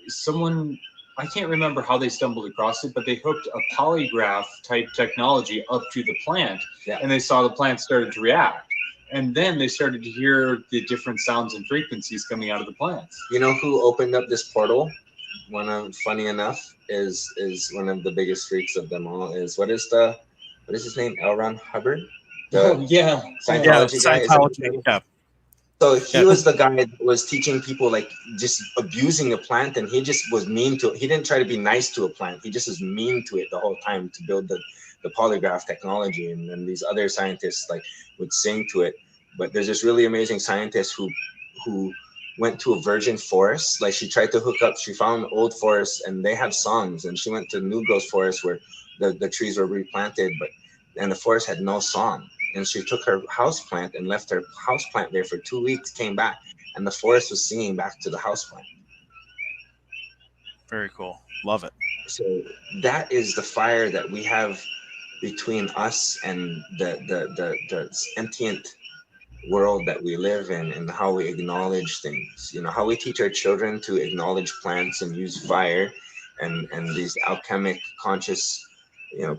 someone, I can't remember how they stumbled across it, but they hooked a polygraph type technology up to the plant, and they saw the plant started to react. And then they started to hear the different sounds and frequencies coming out of the plants. You know who opened up this portal? Funny enough, is one of the biggest freaks of them all. What is his name? L. Ron Hubbard? Scientology guy. Scientology, yeah. So he was the guy that was teaching people, like, just abusing a plant, and he just was mean to it. He didn't try to be nice to a plant. He just was mean to it the whole time to build the polygraph technology. And then these other scientists would sing to it. But there's this really amazing scientist who went to a virgin forest. Like, she tried to hook up, she found old forests and they have songs, and she went to New Growth Forest where the trees were replanted, and the forest had no song. And she took her house plant and left her house plant there for 2 weeks, came back, and the forest was singing back to the house plant. Very cool. Love it. So that is the fire that we have between us and the sentient world that we live in, and how we acknowledge things. How we teach our children to acknowledge plants and use fire, and these alchemic conscious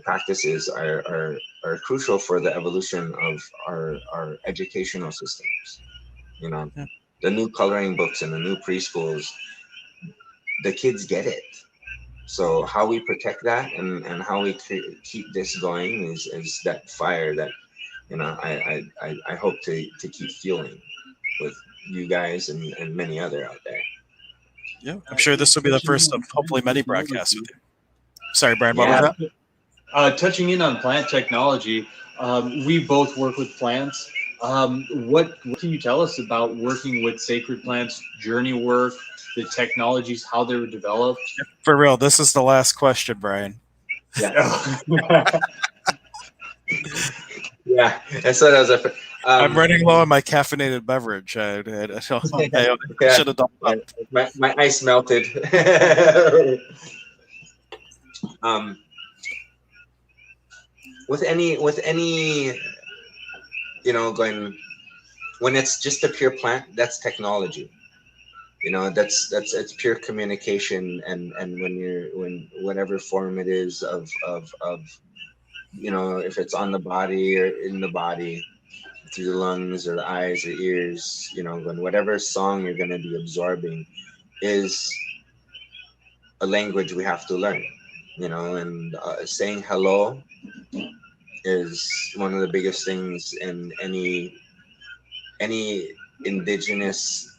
practices are crucial for the evolution of our educational systems. The new coloring books and the new preschools, the kids get it. So how we protect that and how we keep this going is that fire that I hope to keep fueling with you guys and many other out there. Yeah, I'm sure this will be the first of hopefully many broadcasts with you. Sorry, Brian, what was that? Touching in on plant technology, we both work with plants. What can you tell us about working with sacred plants, journey work, the technologies, how they were developed? For real, this is the last question, Brian. Yeah. Yeah, that's what I was. I'm running low on my caffeinated beverage. I should have done that. My ice melted. With any, going, when it's just a pure plant, that's technology. It's pure communication, and when whatever form it is of if it's on the body or in the body, through the lungs or the eyes or ears, when whatever song you're going to be absorbing is a language we have to learn, and saying hello is one of the biggest things in any indigenous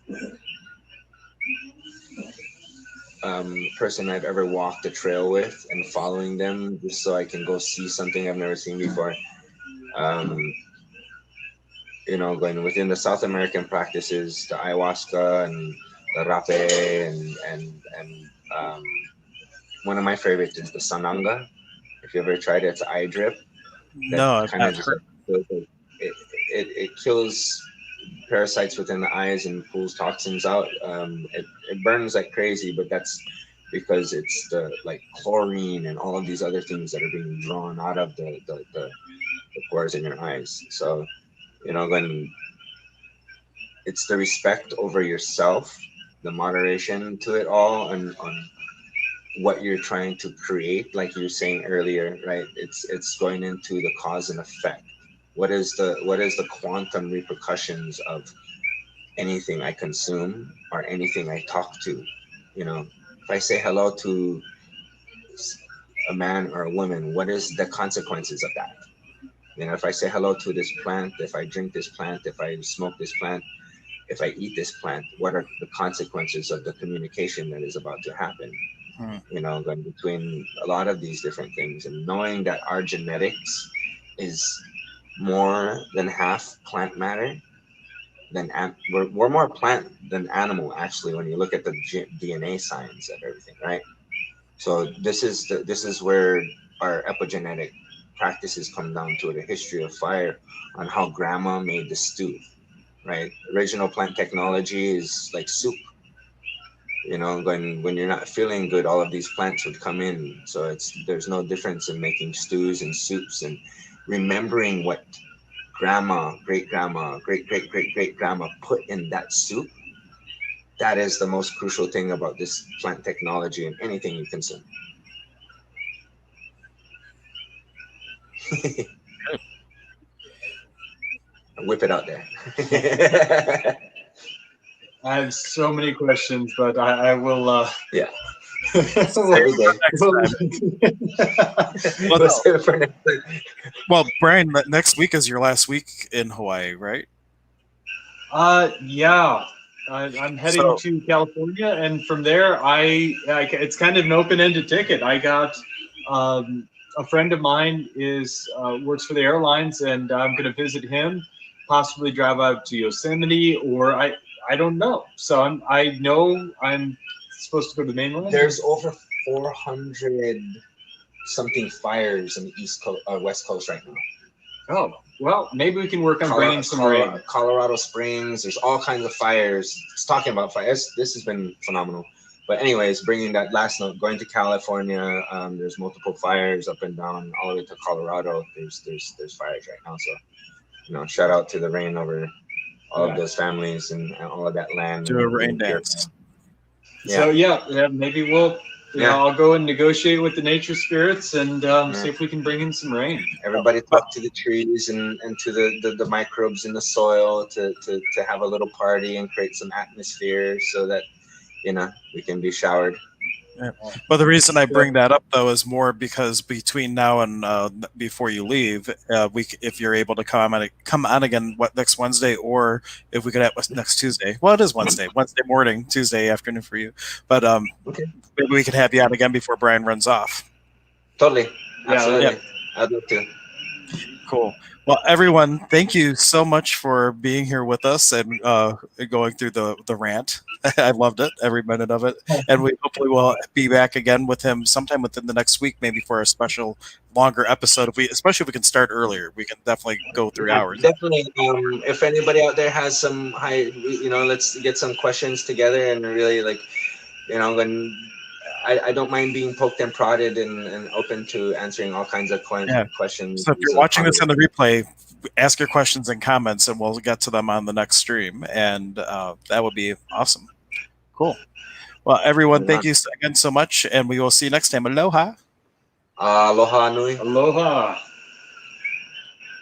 person I've ever walked a trail with, and following them just so I can go see something I've never seen before. Um, going within the South American practices, the ayahuasca and the rape, and one of my favorites is the sananga. If you ever tried it, it's eye drip that No, I've kind not of just heard. it kills parasites within the eyes and pulls toxins out. It burns like crazy, but that's because it's the like chlorine and all of these other things that are being drawn out of the pores in your eyes. So, when it's the respect over yourself, the moderation to it all, and on what you're trying to create, like you were saying earlier, right? It's going into the cause and effect. What is the quantum repercussions of anything I consume or anything I talk to? If I say hello to a man or a woman, what is the consequences of that? If I say hello to this plant, if I drink this plant, if I smoke this plant, if I eat this plant, what are the consequences of the communication that is about to happen? Hmm. Going between a lot of these different things, and knowing that our genetics is more than half plant matter, we're more plant than animal, actually, when you look at the DNA science of everything, right? So this is where our epigenetic practices come down to, the history of fire, on how grandma made the stew, right? Original plant technology is like soup. When you're not feeling good, all of these plants would come in. So there's no difference in making stews and soups, and remembering what grandma, great grandma, great great great great grandma put in that soup. That is the most crucial thing about this plant technology and anything you consume. Whip it out there. I have so many questions, but I will. Yeah. We'll- Every day. Well, We'll save it for next time. Well, Brian, next week is your last week in Hawaii, right? Yeah. I'm heading So- to California, and from there, it's kind of an open-ended ticket. I got a friend of mine works for the airlines, and I'm going to visit him. Possibly drive out to Yosemite, or I don't know. So I know I'm supposed to go to the mainland. There's over 400 something fires in the East Coast, West Coast right now. Oh, well, maybe we can work on bringing some rain. Colorado Springs, there's all kinds of fires. It's talking about fires. This has been phenomenal. But anyways, bringing that last note, going to California, there's multiple fires up and down, all the way to Colorado. There's fires right now. So, shout out to the rain over all of those families and all of that land. Do a rain dance. So yeah, maybe we'll. I'll go and negotiate with the nature spirits and see if we can bring in some rain. Everybody talk to the trees and to the microbes in the soil to have a little party and create some atmosphere so that we can be showered. Yeah. But the reason I bring that up, though, is more because between now and before you leave, if you're able to come on again next Wednesday, or if we could have next Tuesday. Well, it is Wednesday morning, Tuesday afternoon for you. But Okay. maybe we could have you on again before Brian runs off. Totally. Absolutely. Yeah. I'd love to. Cool. Well, everyone, thank you so much for being here with us and going through the rant. I loved it, every minute of it. And we hopefully will be back again with him sometime within the next week, maybe for a special longer episode. Especially if we can start earlier, we can definitely go 3 hours. Definitely. If anybody out there has some let's get some questions together and really when I don't mind being poked and prodded and open to answering all kinds of questions. So if you're watching this on the replay, ask your questions and comments, and we'll get to them on the next stream. And that would be awesome. Cool. Well, everyone, thank you again so much, and we will see you next time. Aloha. Aloha nui. Aloha.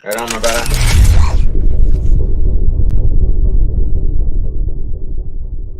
Right on, my brother.